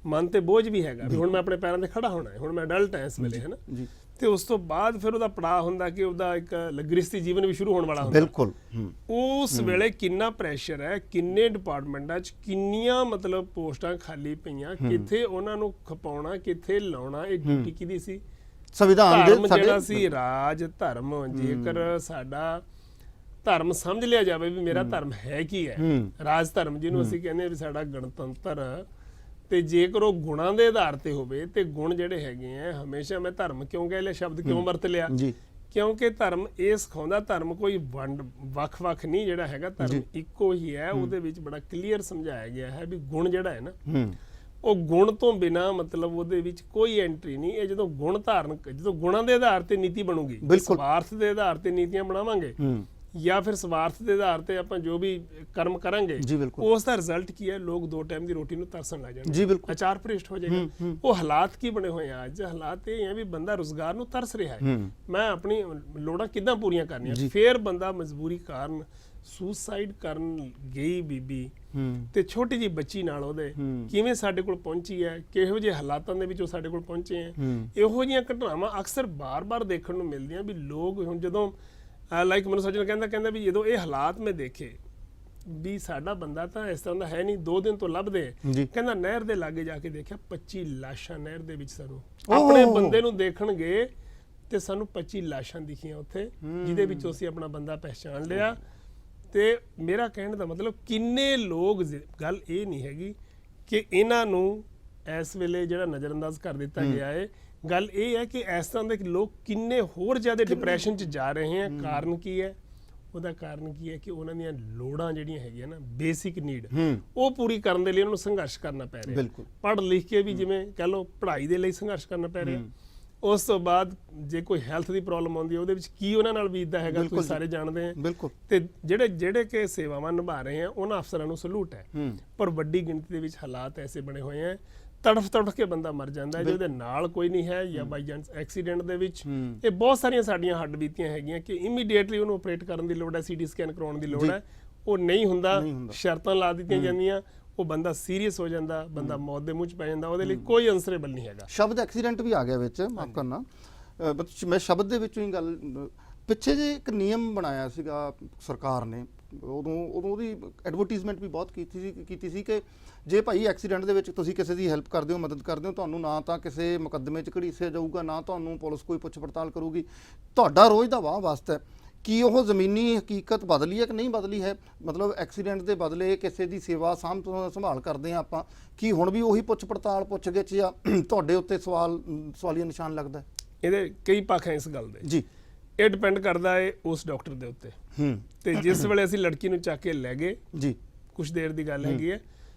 ਮਨ ਤੇ ਬੋਝ ਵੀ ਹੈਗਾ ਵੀ ਹੁਣ ਮੈਂ ਆਪਣੇ ਪੈਰਾਂ ਤੇ ਖੜਾ ਹੋਣਾ ਹੈ, ਹੁਣ ਮੈਂ ਅਡਲਟ ਹਾਂ ਇਸ ਵੇਲੇ, ਹੈ ਨਾ। ਤੇ ਉਸ ਤੋਂ ਬਾਅਦ ਫਿਰ ਉਹਦਾ ਪੜਾਅ ਹੁੰਦਾ ਕਿ ਉਹਦਾ ਇੱਕ ਗ੍ਰਸਤੀ ਜੀਵਨ ਵੀ ਸ਼ੁਰੂ ਹੋਣ ਵਾਲਾ ਹੁੰਦਾ। ਬਿਲਕੁਲ, ਉਸ ਵੇਲੇ ਕਿੰਨਾ ਪ੍ਰੈਸ਼ਰ ਹੈ, ਕਿੰਨੇ ਡਿਪਾਰਟਮੈਂਟਾਂ 'ਚ ਕਿੰਨੀਆਂ ਮਤਲਬ ਪੋਸਟਾਂ ਖਾਲੀ ਪਈਆਂ, ਕਿੱਥੇ ਉਹਨਾਂ ਨੂੰ ਖਪਾਉਣਾ, ਕਿੱਥੇ ਲਾਉਣਾ, ਇਹ ਡਿਊਟੀ ਕਿਹਦੀ ਸੀ? ਸੰਵਿਧਾਨ ਦੇ ਜਿਹੜਾ ਸੀ ਰਾਜ ਧਰਮ, ਜੇਕਰ ਸਾਡਾ ਧਰਮ ਸਮਝ ਲਿਆ ਜਾਵੇ ਵੀ ਮੇਰਾ ਧਰਮ ਹੈ ਕੀ ਹੈ, ਰਾਜ ਧਰਮ ਜਿਹਨੂੰ ਅਸੀਂ ਕਹਿੰਦੇ ਵੀ ਸਾਡਾ ਗਣਤੰਤਰ, ਤੇ ਜੇਕਰ ਉਹ ਗੁਣਾਂ ਦੇ ਆਧਾਰ ਤੇ ਹੋਵੇ, ਤੇ ਗੁਣ ਜਿਹੜੇ ਹੈਗੇ ਆ, ਹਮੇਸ਼ਾ ਮੈਂ ਧਰਮ ਕਿਉਂ ਕਹਿ ਲਿਆ, ਸ਼ਬਦ ਕਿਉਂ ਵਰਤ ਲਿਆ, ਕਿਉਂਕਿ ਧਰਮ ਇਹ ਸਿਖਾਉਂਦਾ, ਧਰਮ ਕੋਈ ਵੱਖ-ਵੱਖ ਨਹੀਂ ਜਿਹੜਾ ਹੈਗਾ, ਧਰਮ ਇੱਕੋ ਹੀ ਹੈ। ਉਹਦੇ ਵਿੱਚ ਬੜਾ ਕਲੀਅਰ ਸਮਝਾਇਆ ਗਿਆ ਹੈ ਵੀ ਗੁਣ ਜਿਹੜਾ ਹੈ ਨਾ, ਉਹ ਗੁਣ ਤੋਂ ਬਿਨਾ ਮਤਲਬ ਉਹਦੇ ਵਿੱਚ ਕੋਈ ਐਂਟਰੀ ਨਹੀਂ। ਇਹ ਜਦੋਂ ਗੁਣ ਧਾਰਨ, ਜਦੋਂ ਗੁਣਾਂ ਦੇ ਆਧਾਰ ਤੇ ਨੀਤੀ ਬਣੂਗੀ, ਸਵਾਰਥ ਦੇ ਆਧਾਰ ਤੇ ਨੀਤੀਆਂ ਬਣਾਵਾਂਗੇ ਜਾਂ ਫਿਰ ਸਵਾਰਥ ਦੇ ਆਧਾਰ ਤੇ ਆਪਾਂ ਜੋ ਵੀ ਕਰਮ ਕਰਾਂਗੇ, ਉਸ ਦਾ ਰਿਜ਼ਲਟ ਕੀ ਹੈ, ਲੋਕ 2 ਟਾਈਮ ਦੀ ਰੋਟੀ ਨੂੰ ਤਰਸਣ ਲੱਗ ਜਾਣਗੇ, ਅਚਾਰ ਭ੍ਰਿਸ਼ਟ ਹੋ ਜਾਏਗਾ। ਉਹ ਹਾਲਾਤ ਕੀ ਬਣੇ ਹੋਏ ਆ ਅੱਜ? ਹਾਲਾਤ ਇਹ ਹੈ ਵੀ ਬੰਦਾ ਰੁਜ਼ਗਾਰ ਨੂੰ ਤਰਸ ਰਿਹਾ ਹੈ, ਮੈਂ ਆਪਣੀ ਲੋੜਾਂ ਕਿੱਦਾਂ ਪੂਰੀਆਂ ਕਰਨੀਆਂ। ਫਿਰ ਬੰਦਾ ਮਜਬੂਰੀ ਕਾਰਨ ਸੁਸਾਈਡ ਕਰਨ ਗਈ ਬੀਬੀ ਤੇ ਛੋਟੀ ਜੀ ਬੱਚੀ ਨਾਲ ਉਹਦੇ ਕਿਵੇਂ ਸਾਡੇ ਕੋਲ ਪਹੁੰਚੀ ਹੈ, ਕਿਹੋ ਜਿਹੇ ਹਾਲਾਤਾਂ ਦੇ ਵਿੱਚ ਉਹ ਸਾਡੇ ਕੋਲ ਪਹੁੰਚੇ ਹੈ। ਇਹੋ ਜਿਹੀਆਂ ਘਟਨਾਵਾਂ ਅਕਸਰ ਬਾਰ-ਬਾਰ ਦੇਖਣ ਨੂੰ ਮਿਲਦੀਆਂ ਵੀ ਲੋਕ ਹੁਣ ਜਦੋਂ ਲਾਈਕ ਮੈਨੂੰ ਸੱਜਣ ਕਹਿੰਦਾ ਵੀ ਜਦੋਂ ਇਹ ਹਾਲਾਤ ਮੈਂ ਦੇਖੇ ਵੀ ਸਾਡਾ ਬੰਦਾ ਤਾਂ ਇਸ ਤਰ੍ਹਾਂ ਦਾ ਹੈ ਨਹੀਂ, 2 ਦਿਨ ਤੋਂ ਲੱਭਦੇ, ਕਹਿੰਦਾ ਨਹਿਰ ਦੇ ਲਾਗੇ ਜਾ ਕੇ ਦੇਖਿਆ 25 ਲਾਸ਼ਾਂ ਨਹਿਰ ਦੇ ਵਿੱਚ। ਸਾਨੂੰ ਆਪਣੇ ਬੰਦੇ ਨੂੰ ਦੇਖਣਗੇ ਤੇ ਸਾਨੂੰ 25 ਲਾਸ਼ਾਂ ਦਿਖੀਆਂ ਉੱਥੇ, ਜਿਹਦੇ ਵਿੱਚੋਂ ਅਸੀਂ ਆਪਣਾ ਬੰਦਾ ਪਹਿਚਾਣ ਲਿਆ। ਤੇ ਮੇਰਾ ਕਹਿਣ ਦਾ ਮਤਲਬ ਕਿੰਨੇ ਲੋਕ, ਗੱਲ ਇਹ ਨਹੀਂ ਹੈਗੀ ਕਿ ਇਹਨਾਂ ਨੂੰ ਇਸ ਵੇਲੇ ਜਿਹੜਾ ਨਜ਼ਰਅੰਦਾਜ਼ ਕਰ ਦਿੱਤਾ ਗਿਆ ਹੈ, ਗੱਲ ਇਹ ਹੈ ਕਿ ਇਸ ਤਰ੍ਹਾਂ ਦੇ ਲੋਕ ਕਿੰਨੇ ਹੋਰ ਜ਼ਿਆਦਾ ਡਿਪਰੈਸ਼ਨ 'ਚ ਜਾ ਰਹੇ ਹੈ। ਕਾਰਨ ਕੀ ਹੈ? ਉਹਦਾ ਕਾਰਨ ਕੀ ਹੈ ਕਿ ਉਹਨਾਂ ਦੀਆਂ ਲੋੜਾਂ ਜਿਹੜੀਆਂ ਹੈਗੀਆਂ ਨਾ, ਬੇਸਿਕ ਨੀਡ, ਉਹ ਪੂਰੀ ਕਰਨ ਦੇ ਲਈ ਉਹਨਾਂ ਨੂੰ ਸੰਘਰਸ਼ ਕਰਨਾ ਪੈ ਰਿਹਾ। ਪੜ੍ਹ ਲਿਖ ਕੇ ਵੀ ਜਿਵੇਂ ਕਹਿ ਲਓ ਪੜ੍ਹਾਈ ਦੇ ਲਈ ਸੰਘਰਸ਼ ਕਰਨਾ ਪੈ ਰਿਹਾ। ਉਸ ਤੋਂ ਬਾਅਦ ਜੇ ਕੋਈ ਹੈਲਥ ਦੀ ਪ੍ਰੋਬਲਮ ਆਉਂਦੀ ਹੈ, ਉਹਦੇ ਵਿੱਚ ਕੀ ਉਹਨਾਂ ਨਾਲ ਬੀਤਦਾ ਹੈਗਾ, ਤੁਸੀਂ ਸਾਰੇ ਜਾਣਦੇ ਆ। ਤੇ ਜਿਹੜੇ ਕਿ ਸੇਵਾਵਾਂ ਨਿਭਾ ਰਹੇ ਆ, ਉਹਨਾਂ ਅਫਸਰਾਂ ਨੂੰ ਸਲੂਟ ਹੈ। ਪਰ ਵੱਡੀ ਗਿਣਤੀ ਦੇ ਵਿੱਚ ਹਾਲਾਤ ਐਸੇ ਬਣੇ ਹੋਏ ਆ, ਤੜਫ ਕੇ ਬੰਦਾ ਮਰ ਜਾਂਦਾ ਹੈ ਜਿਹਦੇ ਨਾਲ ਕੋਈ ਨਹੀਂ ਹੈ, ਜਾਂ ਬਾਈ ਚਾਂਸ ਐਕਸੀਡੈਂਟ ਦੇ ਵਿੱਚ। ਇਹ ਬਹੁਤ ਸਾਰੀਆਂ ਸਾਡੀਆਂ ਹੱਡ ਬੀਤੀਆਂ ਹੈਗੀਆਂ ਕਿ ਇਮੀਡੀਏਟਲੀ ਉਹਨੂੰ ਆਪਰੇਟ ਕਰਨ ਦੀ ਲੋੜ ਹੈ, CT ਸਕੈਨ ਕਰਾਉਣ ਦੀ ਲੋੜ ਹੈ, ਉਹ ਨਹੀਂ ਹੁੰਦਾ, ਸ਼ਰਤਾਂ ਲਾ ਦਿੱਤੀਆਂ ਜਾਂਦੀਆਂ, ਉਹ ਬੰਦਾ ਸੀਰੀਅਸ ਹੋ ਜਾਂਦਾ, ਬੰਦਾ ਮੌਤ ਦੇ ਮੂੰਹ 'ਚ ਪੈ ਜਾਂਦਾ, ਉਹਦੇ ਲਈ ਕੋਈ ਆਨਸਰੇਬਲ ਨਹੀਂ ਹੈਗਾ। ਸ਼ਬਦ ਐਕਸੀਡੈਂਟ ਵੀ ਆ ਗਿਆ ਵਿੱਚ, ਮਾਫ ਕਰਨਾ, ਮੈਂ ਸ਼ਬਦ ਦੇ ਵਿੱਚੋਂ ਹੀ ਗੱਲ, ਪਿੱਛੇ ਜੇ ਇੱਕ ਨਿਯਮ ਬਣਾਇਆ ਸੀਗਾ ਸਰਕਾਰ ਨੇ, ਉਦੋਂ ਉਹਦੀ ਐਡਵਰਟਾਈਜ਼ਮੈਂਟ ਵੀ ਬਹੁਤ ਕੀਤੀ ਸੀ ਕਿ ਜੇ ਭਾਈ ਐਕਸੀਡੈਂਟ ਦੇ ਵਿੱਚ ਤੁਸੀਂ ਕਿਸੇ ਦੀ ਹੈਲਪ ਕਰਦੇ ਹੋ, ਮਦਦ ਕਰਦੇ ਹੋ, ਤੁਹਾਨੂੰ ਨਾ ਤਾਂ ਕਿਸੇ ਮੁਕੱਦਮੇ 'ਚ ਘੜੀਸਿਆ ਜਾਊਗਾ, ਨਾ ਤੁਹਾਨੂੰ ਪੁਲਿਸ ਕੋਈ ਪੁੱਛ ਪੜਤਾਲ ਕਰੂਗੀ, ਤੁਹਾਡਾ ਰੋਜ਼ ਦਾ ਵਾਹ ਵਾਸਤਾ ਹੈ। ਕੀ ਉਹ ਜ਼ਮੀਨੀ ਹਕੀਕਤ ਬਦਲੀ ਹੈ ਕਿ ਨਹੀਂ ਬਦਲੀ ਹੈ? ਮਤਲਬ ਐਕਸੀਡੈਂਟ ਦੇ ਬਦਲੇ ਕਿਸੇ ਦੀ ਸੇਵਾ ਸੰਭਾਲ ਕਰਦੇ ਹਾਂ ਆਪਾਂ, ਕੀ ਹੁਣ ਵੀ ਉਹੀ ਪੁੱਛ ਪੜਤਾਲ ਪੁੱਛ ਗਿੱਛ ਜਾਂ ਤੁਹਾਡੇ ਉੱਤੇ ਸਵਾਲੀਆ ਨਿਸ਼ਾਨ ਲੱਗਦਾ ਹੈ? ਇਹਦੇ ਕਈ ਪੱਖ ਹੈ ਇਸ ਗੱਲ ਦੇ ਜੀ। ਇਹ ਡਿਪੈਂਡ ਕਰਦਾ ਹੈ ਉਸ ਡਾਕਟਰ ਦੇ ਉੱਤੇ। ਤੇ ਜਿਸ ਵੇਲੇ ਅਸੀਂ ਲੜਕੀ ਨੂੰ ਚੱਕ ਕੇ ਲੈ ਗਏ ਜੀ, ਕੁਝ ਦੇਰ ਦੀ ਗੱਲ ਹੈਗੀ ਹੈ,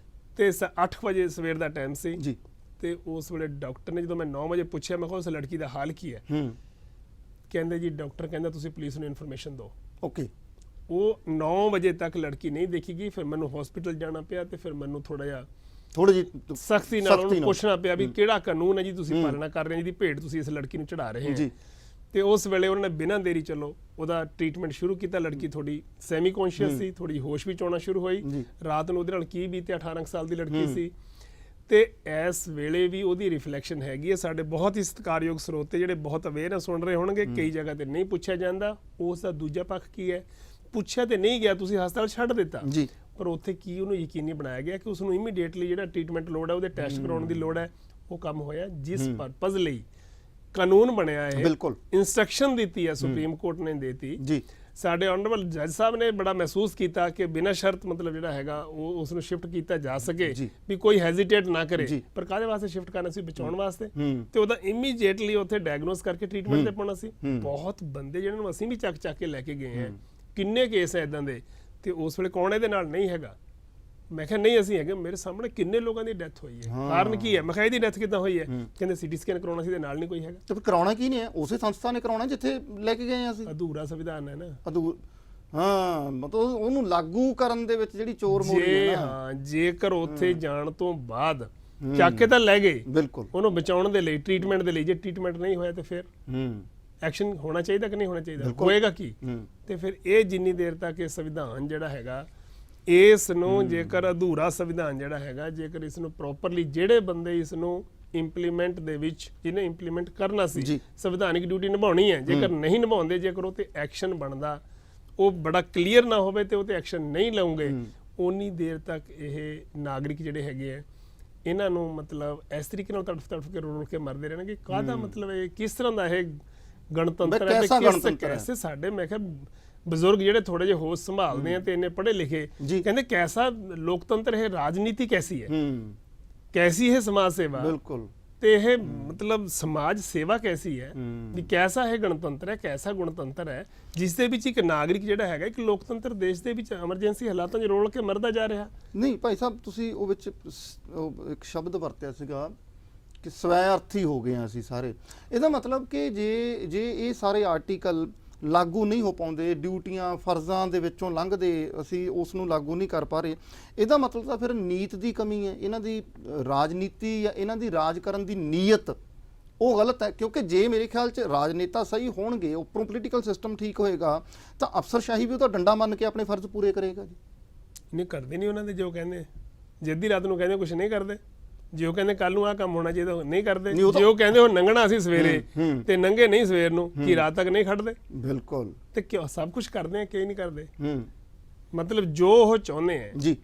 ਤੇ 8 ਵਜੇ ਸਵੇਰ ਦਾ ਟਾਈਮ ਸੀ ਜੀ, ਤੇ ਉਸ ਵੇਲੇ ਡਾਕਟਰ ਨੇ, ਜਦੋਂ ਮੈਂ 9 ਵਜੇ ਪੁੱਛਿਆ ਮੈਂ ਕਿਹਾ ਉਸ ਲੜਕੀ ਦਾ ਹਾਲ ਕੀ ਹੈ, ਕਹਿੰਦੇ ਜੀ ਡਾਕਟਰ ਕਹਿੰਦਾ ਤੁਸੀਂ ਪੁਲਿਸ ਨੂੰ ਇਨਫੋਰਮੇਸ਼ਨ ਦਿਓ। ਓਕੇ। ਉਹ 9 ਵਜੇ ਤੱਕ ਲੜਕੀ ਨਹੀਂ ਦੇਖੀ ਗਈ, ਫਿਰ ਮੈਨੂੰ ਹਸਪੀਟਲ ਜਾਣਾ ਪਿਆ, ਤੇ ਫਿਰ ਮੈਨੂੰ ਥੋੜਾ ਜਿਹਾ ਸਖਤੀ ਨਾਲ ਉਹਨੂੰ ਪੁੱਛਣਾ ਪਿਆ ਵੀ ਕਿਹੜਾ ਕਾਨੂੰਨ ਹੈ ਜੀ ਤੁਸੀਂ ਪਾਲਣਾ ਕਰ ਰਹੇ ਹੋ, ਜਿਹਦੀ ਭੇਟ ਤੁਸੀਂ ਇਸ ਲੜਕੀ ਨੂੰ ਚੜਾ ਰਹੇ ਹੋ। ਤੇ ਉਸ ਵੇਲੇ ਉਹਨਾਂ ਨੇ ਬਿਨਾਂ ਦੇਰੀ ਚਲੋ ਉਹਦਾ ਟ੍ਰੀਟਮੈਂਟ ਸ਼ੁਰੂ ਕੀਤਾ। ਲੜਕੀ ਥੋੜੀ ਸੈਮੀ ਕੌਨਸ਼ੀਅਸ ਸੀ, ਥੋੜੀ ਹੋਸ਼ ਵਿੱਚ ਆਉਣਾ ਸ਼ੁਰੂ ਹੋਈ। ਰਾਤ ਨੂੰ ਉਹਦੇ ਨਾਲ ਕੀ ਬੀਤੇ, 18 ਸਾਲ ਦੀ ਲੜਕੀ ਸੀ, ਤੇ ਇਸ ਵੇਲੇ ਵੀ ਉਹਦੀ ਰਿਫਲੈਕਸ਼ਨ ਹੈਗੀ ਹੈ। ਸਾਡੇ ਬਹੁਤ ਹੀ ਸਤਿਕਾਰਯੋਗ ਸਰੋਤੇ ਜਿਹੜੇ ਬਹੁਤ ਅਵੇਅਰ ਹੈ ਸੁਣ ਰਹੇ ਹੋਣਗੇ, ਕਈ ਜਗ੍ਹਾ ਤੇ ਨਹੀਂ ਪੁੱਛਿਆ ਜਾਂਦਾ। ਉਸ ਦਾ ਦੂਜਾ ਪੱਖ ਕੀ ਹੈ, ਪੁੱਛਿਆ ਤੇ ਨਹੀਂ ਗਿਆ, ਤੁਸੀਂ ਹਸਪਤਾਲ ਛੱਡ ਦਿੱਤਾ, ਪਰ ਉੱਥੇ ਕੀ ਉਹਨੂੰ ਯਕੀਨੀ ਬਣਾਇਆ ਗਿਆ ਕਿ ਉਸਨੂੰ ਇਮੀਡੀਏਟਲੀ ਜਿਹੜਾ ਟ੍ਰੀਟਮੈਂਟ ਲੋੜ ਹੈ, ਉਹਦੇ ਟੈਸਟ ਕਰਾਉਣ ਦੀ ਲੋੜ ਹੈ। ਉਹ ਕੰਮ ਹੋਇਆ ਜਿਸ ਪਰਪਸ ਲਈ ਕਾਨੂੰਨ ਬਣਿਆ ਹੈ, ਇੰਸਟਰਕਸ਼ਨ ਦਿੱਤੀ ਹੈ ਸੁਪਰੀਮ ਕੋਰਟ ਨੇ ਦੇਤੀ ਜੀ। ਸਾਡੇ ਆਨਰੇਬਲ ਜੱਜ ਸਾਹਿਬ ਨੇ ਬੜਾ ਮਹਿਸੂਸ ਕੀਤਾ ਕਿ ਬਿਨਾਂ ਸ਼ਰਤ ਮਤਲਬ ਜਿਹੜਾ ਹੈਗਾ ਉਹ ਉਸ ਨੂੰ ਸ਼ਿਫਟ ਕੀਤਾ ਜਾ ਸਕੇ, ਵੀ ਕੋਈ ਹੈਜ਼ਿਟੇਟ ਨਾ ਕਰੇ। ਪਰ ਕਾਹਦੇ ਵਾਸਤੇ ਸ਼ਿਫਟ ਕਰਨਾ ਸੀ? ਬਚਾਉਣ ਵਾਸਤੇ। ਤੇ ਉਹਦਾ ਇਮੀਡੀਏਟਲੀ ਉੱਥੇ ਡਾਇਗਨੋਸ ਕਰਕੇ ਟ੍ਰੀਟਮੈਂਟ ਤੇ ਪਾਉਣਾ ਸੀ। ਬਹੁਤ ਬੰਦੇ ਜਿਹਨਾਂ ਨੂੰ ਅਸੀਂ ਵੀ ਚੱਕ ਕੇ ਲੈ ਕੇ ਗਏ ਹਾਂ, ਕਿੰਨੇ ਕੇਸ ਹੈ ਇਦਾਂ ਦੇ, ਤੇ ਉਸ ਵੇਲੇ ਕੌਣ ਇਹਦੇ ਨਾਲ ਨਹੀਂ ਹੈਗਾ? ਮੈਂ ਕਿਹਾ ਨਹੀਂ ਅਸੀਂ ਹੈਗੇ, ਮੇਰੇ ਸਾਹਮਣੇ ਕਿੰਨੇ ਲੋਕਾਂ ਦੀ ਡੈਥ ਹੋਈ ਹੈ, ਕਾਰਨ ਕੀ ਹੈ? ਮੈਂ ਕਿਹਾ ਇਹਦੀ ਡੈਥ ਕਿੱਦਾਂ ਹੋਈ ਹੈ? ਕਹਿੰਦੇ ਸੀਟੀ ਸਕੈਨ ਕਰਾਉਣਾ ਸੀ ਤੇ ਨਾਲ ਨਹੀਂ ਕੋਈ ਹੈਗਾ। ਤੇ ਕਰਾਉਣਾ ਕੀ ਨਹੀਂ ਹੈ? ਉਸੇ ਸੰਸਥਾ ਨੇ ਕਰਾਉਣਾ ਜਿੱਥੇ ਲੈ ਕੇ ਗਏ ਅਸੀਂ। ਅਧੂਰਾ ਸੰਵਿਧਾਨ ਹੈ ਨਾ। ਮਤਲਬ ਉਹਨੂੰ ਲਾਗੂ ਕਰਨ ਦੇ ਵਿੱਚ ਜਿਹੜੀ ਚੋਰ ਮੋਰੀ ਹੈ ਨਾ। ਜੇਕਰ ਉੱਥੇ ਜਾਣ ਤੋਂ ਬਾਅਦ ਚੱਕ ਕੇ ਤਾਂ ਲੈ ਗਏ, ਬਿਲਕੁਲ ਉਹਨੂੰ ਬਚਾਉਣ ਦੇ ਲਈ, ਟ੍ਰੀਟਮੈਂਟ ਦੇ ਲਈ, ਜੇ ਟ੍ਰੀਟਮੈਂਟ ਨਹੀਂ ਹੋਇਆ ਤੇ ਫਿਰ ਐਕਸ਼ਨ ਹੋਣਾ ਚਾਹੀਦਾ ਕਿ ਨਹੀਂ ਹੋਣਾ ਚਾਹੀਦਾ? ਹੋਏਗਾ ਕੀ? ਤੇ ਫਿਰ ਇਹ ਜਿੰਨੀ ਦੇਰ ਤੱਕ ਇਹ ਸੰਵਿਧਾਨ ਜਿਹੜਾ ਹੈਗਾ, ਇਸ ਨੂੰ ਜੇਕਰ ਅਧੂਰਾ ਸੰਵਿਧਾਨ ਜਿਹੜਾ ਹੈਗਾ, ਜੇਕਰ ਇਸ ਨੂੰ ਪ੍ਰੋਪਰਲੀ ਜਿਹੜੇ ਬੰਦੇ ਇਸ ਨੂੰ ਇੰਪਲੀਮੈਂਟ ਦੇ ਵਿੱਚ ਜਿਹਨੇ ਇੰਪਲੀਮੈਂਟ ਕਰਨਾ ਸੀ, ਸੰਵਿਧਾਨਿਕ ਡਿਊਟੀ ਨਿਭਾਉਣੀ ਹੈ, ਜੇਕਰ ਨਹੀਂ ਨਿਭਾਉਂਦੇ, ਜੇਕਰ ਉਹ ਤੇ ਐਕਸ਼ਨ ਬਣਦਾ ਉਹ ਬੜਾ ਕਲੀਅਰ ਨਾ ਹੋਵੇ ਤੇ ਉਹ ਤੇ ਐਕਸ਼ਨ ਨਹੀਂ ਲਉਂਗੇ, ਉਨੀ ਦੇਰ ਤੱਕ ਇਹ ਨਾਗਰਿਕ ਜਿਹੜੇ ਹੈਗੇ ਆ ਇਹਨਾਂ ਨੂੰ ਮਤਲਬ ਇਸ ਤਰੀਕੇ ਨਾਲ ਤੜਫ ਕੇ ਰੋਲ ਕੇ ਮਰਦੇ ਰਹਿਣਗੇ। ਕਾਹਦਾ ਮਤਲਬ ਇਹ ਕਿਸ ਤਰ੍ਹਾਂ ਦਾ ਇਹ ਗਣਤੰਤਰ ਹੈ? ਕੈਸੇ ਸਾਡੇ ਮੈਂ ਕਿਹਾ ਬਜ਼ੁਰਗ ਜਿਹੜੇ ਥੋੜੇ ਜਿਹੇ ਹੋਸ਼ ਸੰਭਾਲਦੇ ਆ ਤੇ ਇੰਨੇ ਪੜ੍ਹੇ ਲਿਖੇ ਕਹਿੰਦੇ ਕੈਸਾ ਲੋਕਤੰਤਰ ਹੈ, ਰਾਜਨੀਤੀ ਕੈਸੀ ਹੈ, कैसी है समाज सेवा? बिल्कुल। ਤੇ ਇਹ ਮਤਲਬ ਸਮਾਜ ਸੇਵਾ ਕੈਸੀ ਹੈ, ਵੀ ਕੈਸਾ ਹੈ ਗਣਤੰਤਰ ਹੈ, ਕੈਸਾ ਗਣਤੰਤਰ ਹੈ ਜਿਸ ਦੇ ਵਿੱਚ ਇੱਕ ਨਾਗਰਿਕ ਜਿਹੜਾ ਹੈਗਾ ਇੱਕ ਲੋਕਤੰਤਰ ਦੇਸ਼ ਦੇ ਵਿੱਚ ਐਮਰਜੈਂਸੀ ਹਾਲਾਤਾਂ 'ਚ ਰੋਲ ਕੇ ਮਰਦਾ ਜਾ ਰਿਹਾ। ਨਹੀਂ ਭਾਈ ਸਾਹਿਬ, ਤੁਸੀਂ ਉਹ ਵਿੱਚ ਇੱਕ ਸ਼ਬਦ ਵਰਤਿਆ ਸੀਗਾ ਕਿ ਸਵੈ-ਅਰਥੀ ਹੋ ਗਏ ਅਸੀਂ ਸਾਰੇ। ਇਹਦਾ ਮਤਲਬ ਕਿ ਜੇ ਇਹ ਸਾਰੇ ਆਰਟੀਕਲ ਲਾਗੂ ਨਹੀਂ ਹੋ ਪਾਉਂਦੇ, ਡਿਊਟੀਆਂ ਫਰਜ਼ਾਂ ਦੇ ਵਿੱਚੋਂ ਲੰਘਦੇ, ਅਸੀਂ ਉਸ ਨੂੰ ਲਾਗੂ ਨਹੀਂ ਕਰ ਪਾ ਰਹੇ, ਇਹਦਾ ਮਤਲਬ ਤਾਂ ਫਿਰ ਨੀਤ ਦੀ ਕਮੀ ਹੈ, ਇਹਨਾਂ ਦੀ ਰਾਜਨੀਤੀ ਜਾਂ ਇਹਨਾਂ ਦੀ ਰਾਜ ਕਰਨ ਦੀ ਨੀਅਤ ਉਹ ਗਲਤ ਹੈ। ਕਿਉਂਕਿ ਜੇ ਮੇਰੇ ਖਿਆਲ 'ਚ ਰਾਜਨੇਤਾ ਸਹੀ ਹੋਣਗੇ, ਉੱਪਰੋਂ ਪੋਲੀਟੀਕਲ ਸਿਸਟਮ ਠੀਕ ਹੋਏਗਾ, ਤਾਂ ਅਫਸਰਸ਼ਾਹੀ ਵੀ ਉਹਦਾ ਡੰਡਾ ਮੰਨ ਕੇ ਆਪਣੇ ਫਰਜ਼ ਪੂਰੇ ਕਰੇਗਾ ਜੀ। ਨਹੀਂ ਕਰਦੇ ਨਹੀਂ ਉਹਨਾਂ ਦੇ ਜੋ ਕਹਿੰਦੇ, ਜੇ ਅੱਧੀ ਰਾਤ ਨੂੰ ਕਹਿੰਦੇ ਕੁਝ ਨਹੀਂ ਕਰਦੇ, ਜੇ ਉਹ ਕਹਿੰਦੇ ਕੱਲ ਨੂੰ ਆਹ ਕੰਮ ਹੋਣਾ ਚਾਹੀਦਾ ਨਹੀਂ ਕਰਦੇ, ਜੇ ਉਹ ਕਹਿੰਦੇ ਉਹ ਨੰਗਣਾ ਸੀ ਸਵੇਰੇ ਤੇ ਨੰਗੇ ਨਹੀਂ ਸਵੇਰ ਨੂੰ, ਕੀ ਰਾਤ ਤੱਕ ਨਹੀਂ ਖੜਦੇ? ਬਿਲਕੁਲ। ਤੇ ਕਿਉਂ ਸਭ ਕੁਝ ਕਰਦੇ ਆ, ਕਿ ਨਹੀਂ ਕਰਦੇ? ਮਤਲਬ ਜੋ ਉਹ ਚਾਹੁੰਦੇ ਆ ਜੀ,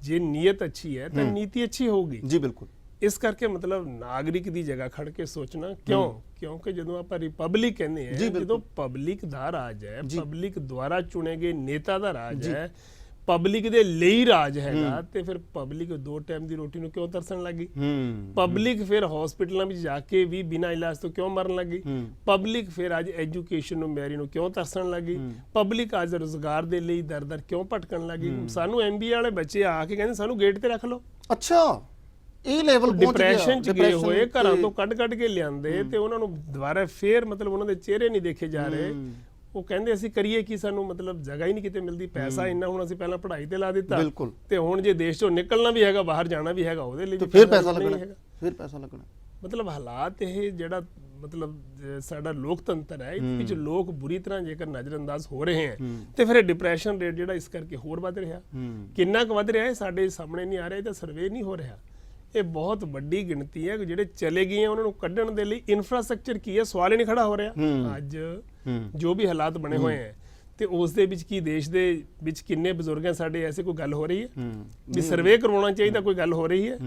ਜੇ ਨੀਅਤ ਅੱਛੀ ਹੈ ਤਾਂ ਨੀਤੀ ਅੱਛੀ ਹੋਊਗੀ ਜੀ। ਬਿਲਕੁਲ। ਇਸ ਕਰਕੇ ਮਤਲਬ ਨਾਗਰਿਕ ਦੀ ਜਗ੍ਹਾ ਖੜ ਕੇ ਸੋਚਣਾ ਕਿਉਂ, ਕਿਉਂਕਿ ਜਦੋਂ ਆਪਾਂ ਰਿਪਬਲਿਕ ਕਹਿੰਦੇ ਆ, ਜਦੋਂ ਪਬਲਿਕ ਦਾ ਰਾਜ ਹੈ, ਪਬਲਿਕ ਦੁਆਰਾ ਚੁਣੇ ਗਏ ਨੇਤਾ ਦਾ ਰਾਜ ਹੈ, ਪਬਲਿਕ ਦੇ ਲਈ ਰਾਜ ਹੈਗਾ, ਤੇ ਫਿਰ ਪਬਲਿਕ 2 ਟਾਈਮ ਦੀ ਰੋਟੀ ਨੂੰ ਕਿਉਂ ਤਰਸਣ ਲੱਗੀ? ਪਬਲਿਕ ਫਿਰ ਹਸਪੀਟਲਾਂ ਵਿੱਚ ਜਾ ਕੇ ਵੀ ਬਿਨਾਂ ਇਲਾਜ ਤੋਂ ਕਿਉਂ ਮਰਨ ਲੱਗੀ? ਪਬਲਿਕ ਫਿਰ ਅੱਜ ਐਜੂਕੇਸ਼ਨ ਨੂੰ ਮੈਰੀ ਨੂੰ ਕਿਉਂ ਤਰਸਣ ਲੱਗੀ? ਪਬਲਿਕ ਅੱਜ ਰੁਜ਼ਗਾਰ ਦੇ ਲਈ ਦਰ-ਦਰ ਕਿਉਂ ਭਟਕਣ ਲੱਗੀ? ਸਾਨੂੰ MBA ਵਾਲੇ ਬੱਚੇ ਆ ਕੇ ਕਹਿੰਦੇ ਸਾਨੂੰ ਗੇਟ ਤੇ ਰੱਖ ਲਓ। ਅੱਛਾ, ਇਹ ਲੈਵਲ ਪਹੁੰਚ ਗਿਆ। ਡਿਪਰੈਸ਼ਨ ਚ ਗਏ ਹੋਏ, ਘਰਾਂ ਤੋਂ ਕੱਢ ਕੇ ਲਿਆਂਦੇ, ਤੇ ਉਹਨਾਂ ਨੂੰ ਦੁਬਾਰਾ ਫੇਰ ਮਤਲਬ ਉਹਨਾਂ ਦੇ ਚਿਹਰੇ ਨਹੀਂ ਦੇਖੇ ਜਾ ਰਹੇ। ਉਹ ਕਹਿੰਦੇ ਅਸੀਂ ਕਰੀਏ ਕੀ, ਸਾਨੂੰ ਮਤਲਬ ਜਗ੍ਹਾ ਹੀ ਨਹੀਂ ਕਿਤੇ ਮਿਲਦੀ, ਪੈਸਾ ਇੰਨਾ ਹੁਣ ਅਸੀਂ ਪਹਿਲਾਂ ਪੜ੍ਹਾਈ ਤੇ ਲਾ ਦਿੱਤਾ, ਤੇ ਹੁਣ ਜੇ ਦੇਸ਼ ਚੋਂ ਨਿਕਲਣਾ ਵੀ ਹੈਗਾ, ਬਾਹਰ ਜਾਣਾ ਵੀ ਹੈਗਾ, ਉਹਦੇ ਲਈ ਫਿਰ ਪੈਸਾ ਲੱਗਣਾ, ਫਿਰ ਪੈਸਾ ਲੱਗਣਾ। ਮਤਲਬ ਹਾਲਾਤ ਇਹ ਜਿਹੜਾ ਮਤਲਬ ਸਾਡਾ ਲੋਕਤੰਤਰ ਹੈ, ਇਹਦੇ ਵਿੱਚ ਲੋਕ ਬੁਰੀ ਤਰ੍ਹਾਂ ਜੇਕਰ ਨਜ਼ਰਅੰਦਾਜ਼ ਹੋ ਰਹੇ ਹਨ ਤੇ ਫਿਰ ਇਹ ਡਿਪਰੈਸ਼ਨ ਰੇਟ ਜਿਹੜਾ ਇਸ ਕਰਕੇ ਹੋਰ ਵੱਧ ਰਿਹਾ। ਕਿੰਨਾ ਕੁ ਵੱਧ ਰਿਹਾ ਹੈ ਸਾਡੇ ਸਾਹਮਣੇ ਨਹੀਂ ਆ ਰਿਹਾ, ਇਹ ਤਾਂ ਸਰਵੇ ਨਹੀਂ ਹੋ ਰਿਹਾ। ਇਹ ਬਹੁਤ ਵੱਡੀ ਗਿਣਤੀ ਹੈ ਕਿ ਜਿਹੜੇ ਚਲੇ ਗਏ ਆ ਉਹਨਾਂ ਨੂੰ ਕੱਢਣ ਦੇ ਲਈ ਇਨਫਰਾਸਟ੍ਰਕਚਰ ਕੀ ਹੈ, ਸਵਾਲ ਹੀ ਨਹੀਂ ਖੜਾ ਹੋ ਰਿਹਾ। ਅੱਜ ਜੋ ਵੀ ਹਾਲਾਤ ਬਣੇ ਹੋਏ ਹੈ ਤੇ ਉਸ ਦੇ ਵਿੱਚ ਕੀ ਦੇਸ਼ ਦੇ ਵਿੱਚ ਕਿੰਨੇ ਬਜ਼ੁਰਗਾਂ ਸਾਡੇ ਐਸੇ ਕੋਈ ਗੱਲ ਹੋ ਰਹੀ ਹੈ ਵੀ ਸਰਵੇ ਕਰਵਾਉਣਾ ਚਾਹੀਦਾ, ਕੋਈ ਗੱਲ ਹੋ ਰਹੀ ਹੈ?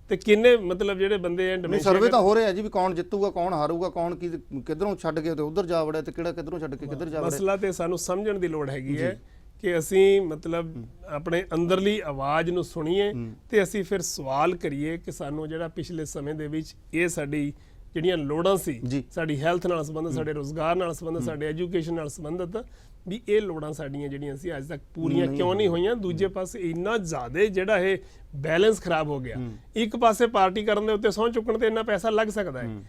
ਤੇ ਕਿੰਨੇ ਮਤਲਬ ਜਿਹੜੇ ਬੰਦੇ ਐ ਨਹੀਂ ਸਰਵੇ ਤਾਂ ਹੋ ਰਿਹਾ ਜੀ ਵੀ ਕੌਣ ਜਿੱਤੂਗਾ ਕੌਣ ਹਾਰੂਗਾ, ਕੌਣ ਕੀ ਕਿੱਧਰੋਂ ਛੱਡ ਕੇ ਤੇ ਉਧਰ ਜਾ ਵੜਿਆ ਤੇ ਕਿਹੜਾ ਕਿੱਧਰੋਂ ਛੱਡ ਕੇ ਕਿੱਧਰ ਜਾ ਵੜਿਆ। ਮਸਲਾ ਤੇ ਸਾਨੂੰ ਸਮਝਣ ਦੀ ਲੋੜ ਹੈਗੀ ਹੈ ਕਿ ਅਸੀਂ ਮਤਲਬ ਆਪਣੇ ਅੰਦਰਲੀ ਆਵਾਜ਼ ਨੂੰ ਸੁਣੀਏ ਤੇ ਅਸੀਂ ਫਿਰ ਸਵਾਲ ਕਰੀਏ ਕਿ ਸਾਨੂੰ ਜਿਹੜਾ ਪਿਛਲੇ ਸਮੇਂ ਦੇ ਵਿੱਚ ਇਹ ਸਾਡੀ ਜਿਹੜੀਆਂ ਲੋੜਾਂ ਸੀ, ਸਾਡੀ ਹੈਲਥ ਨਾਲ ਸੰਬੰਧਿਤ, ਸਾਡੇ ਰੋਜ਼ਗਾਰ ਨਾਲ ਸੰਬੰਧਿਤ, ਸਾਡੇ ਐਜੂਕੇਸ਼ਨ ਨਾਲ ਸੰਬੰਧਿਤ, ਵੀ ਇਹ ਲੋੜਾਂ ਸਾਡੀਆਂ ਜਿਹੜੀਆਂ ਸੀ ਅੱਜ ਤੱਕ ਪੂਰੀਆਂ ਕਿਉਂ ਨਹੀਂ ਹੋਈਆਂ। ਦੂਜੇ ਪਾਸੇ ਇੰਨਾ ਜ਼ਿਆਦਾ ਜਿਹੜਾ ਇਹ ਬੈਲੈਂਸ ਖਰਾਬ ਹੋ ਗਿਆ। ਇੱਕ ਪਾਸੇ ਪਾਰਟੀ ਕਰਨ ਦੇ ਉੱਤੇ ਸਹੁੰ ਚੁੱਕਣ ਤੇ ਇੰਨਾ ਪੈਸਾ ਲੱਗ ਸਕਦਾ ਹੈ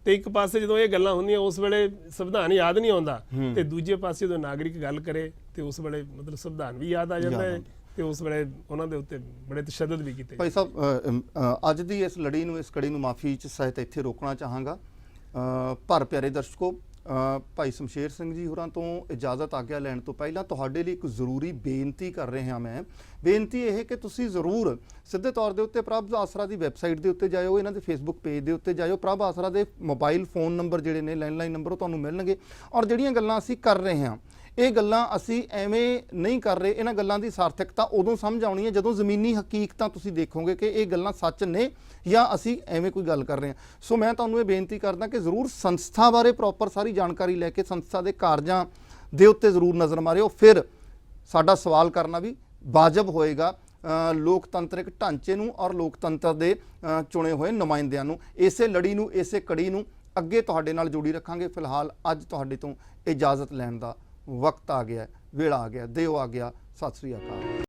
ਤੇ ਇੱਕ ਪਾਸੇ ਜਦੋਂ ਇਹ ਗੱਲਾਂ ਹੁੰਦੀਆਂ ਉਸ ਵੇਲੇ ਸੰਵਿਧਾਨ ਯਾਦ ਨਹੀਂ ਆਉਂਦਾ, ਤੇ ਦੂਜੇ ਪਾਸੇ ਜਦੋਂ ਨਾਗਰਿਕ ਗੱਲ ਕਰੇ ਤੇ ਉਸ ਵੇਲੇ ਮਤਲਬ ਸੰਵਿਧਾਨ ਵੀ ਯਾਦ ਆ ਜਾਂਦਾ ਹੈ ਤੇ ਉਸ ਵੇਲੇ ਉਹਨਾਂ ਦੇ ਉੱਤੇ ਬੜੇ ਤਸ਼ੱਦਦ ਵੀ ਕੀਤੇ। ਭਾਈ ਸਾਹਿਬ ਅੱਜ ਦੀ ਇਸ ਲੜੀ ਨੂੰ, ਇਸ ਕੜੀ ਨੂੰ ਮਾਫੀ ਚ ਸਹਿਤ ਇੱਥੇ ਰੋਕਣਾ ਚਾਹਾਂਗਾ। ਭਰ ਪਿਆਰੇ ਦਰਸ਼ਕੋ, ਭਾਈ ਸ਼ਮਸ਼ੇਰ ਸਿੰਘ ਜੀ ਹੋਰਾਂ ਤੋਂ ਇਜਾਜ਼ਤ ਆਗਿਆ ਲੈਣ ਤੋਂ ਪਹਿਲਾਂ ਤੁਹਾਡੇ ਲਈ ਇੱਕ ਜ਼ਰੂਰੀ ਬੇਨਤੀ ਕਰ ਰਿਹਾ ਮੈਂ। ਬੇਨਤੀ ਇਹ ਕਿ ਤੁਸੀਂ ਜ਼ਰੂਰ ਸਿੱਧੇ ਤੌਰ ਦੇ ਉੱਤੇ ਪ੍ਰਭ ਆਸਰਾ ਦੀ ਵੈਬਸਾਈਟ ਦੇ ਉੱਤੇ ਜਾਇਓ, ਇਹਨਾਂ ਦੇ ਫੇਸਬੁੱਕ ਪੇਜ ਦੇ ਉੱਤੇ ਜਾਇਓ। ਪ੍ਰਭ ਆਸਰਾ ਦੇ ਮੋਬਾਈਲ ਫੋਨ ਨੰਬਰ ਜਿਹੜੇ ਨੇ, ਲੈਂਡਲਾਈਨ ਨੰਬਰ, ਉਹ ਤੁਹਾਨੂੰ ਮਿਲਣਗੇ। ਔਰ ਜਿਹੜੀਆਂ ਗੱਲਾਂ ਅਸੀਂ ਕਰ ਰਹੇ ਹਾਂ ਇਹ ਗੱਲਾਂ ਅਸੀਂ ਐਵੇਂ ਨਹੀਂ ਕਰ ਰਹੇ। ਇਹਨਾਂ ਗੱਲਾਂ ਦੀ ਸਾਰਥਕਤਾ ਉਦੋਂ ਸਮਝ ਆਉਣੀ ਹੈ ਜਦੋਂ ਜ਼ਮੀਨੀ ਹਕੀਕਤਾਂ ਤੁਸੀਂ ਦੇਖੋਗੇ ਕਿ ਇਹ ਗੱਲਾਂ ਸੱਚ ਨੇ ਜਾਂ ਅਸੀਂ ਐਵੇਂ ਕੋਈ ਗੱਲ ਕਰ ਰਹੇ ਹਾਂ। ਸੋ ਮੈਂ ਤੁਹਾਨੂੰ ਇਹ ਬੇਨਤੀ ਕਰਦਾ ਕਿ ਜ਼ਰੂਰ ਸੰਸਥਾ ਬਾਰੇ ਪ੍ਰੋਪਰ ਸਾਰੀ ਜਾਣਕਾਰੀ ਲੈ ਕੇ ਸੰਸਥਾ ਦੇ ਕਾਰਜਾਂ ਦੇ ਉੱਤੇ ਜ਼ਰੂਰ ਨਜ਼ਰ ਮਾਰਿਓ, ਫਿਰ ਸਾਡਾ ਸਵਾਲ ਕਰਨਾ ਵੀ ਵਾਜਬ ਹੋਏਗਾ ਲੋਕਤੰਤਰਿਕ ਢਾਂਚੇ ਨੂੰ ਔਰ ਲੋਕਤੰਤਰ ਦੇ ਚੁਣੇ ਹੋਏ ਨੁਮਾਇੰਦਿਆਂ ਨੂੰ। ਇਸੇ ਲੜੀ ਨੂੰ, ਇਸੇ ਕੜੀ ਨੂੰ ਅੱਗੇ ਤੁਹਾਡੇ ਨਾਲ ਜੋੜੀ ਰੱਖਾਂਗੇ। ਫਿਲਹਾਲ ਅੱਜ ਤੁਹਾਡੇ ਤੋਂ ਇਜਾਜ਼ਤ ਲੈਣ ਦਾ ਵਕਤ ਆ ਗਿਆ, ਵੇਲਾ ਆ ਗਿਆ, ਦਿਓ ਆ ਗਿਆ। ਸਤਿ ਸ੍ਰੀ ਅਕਾਲ।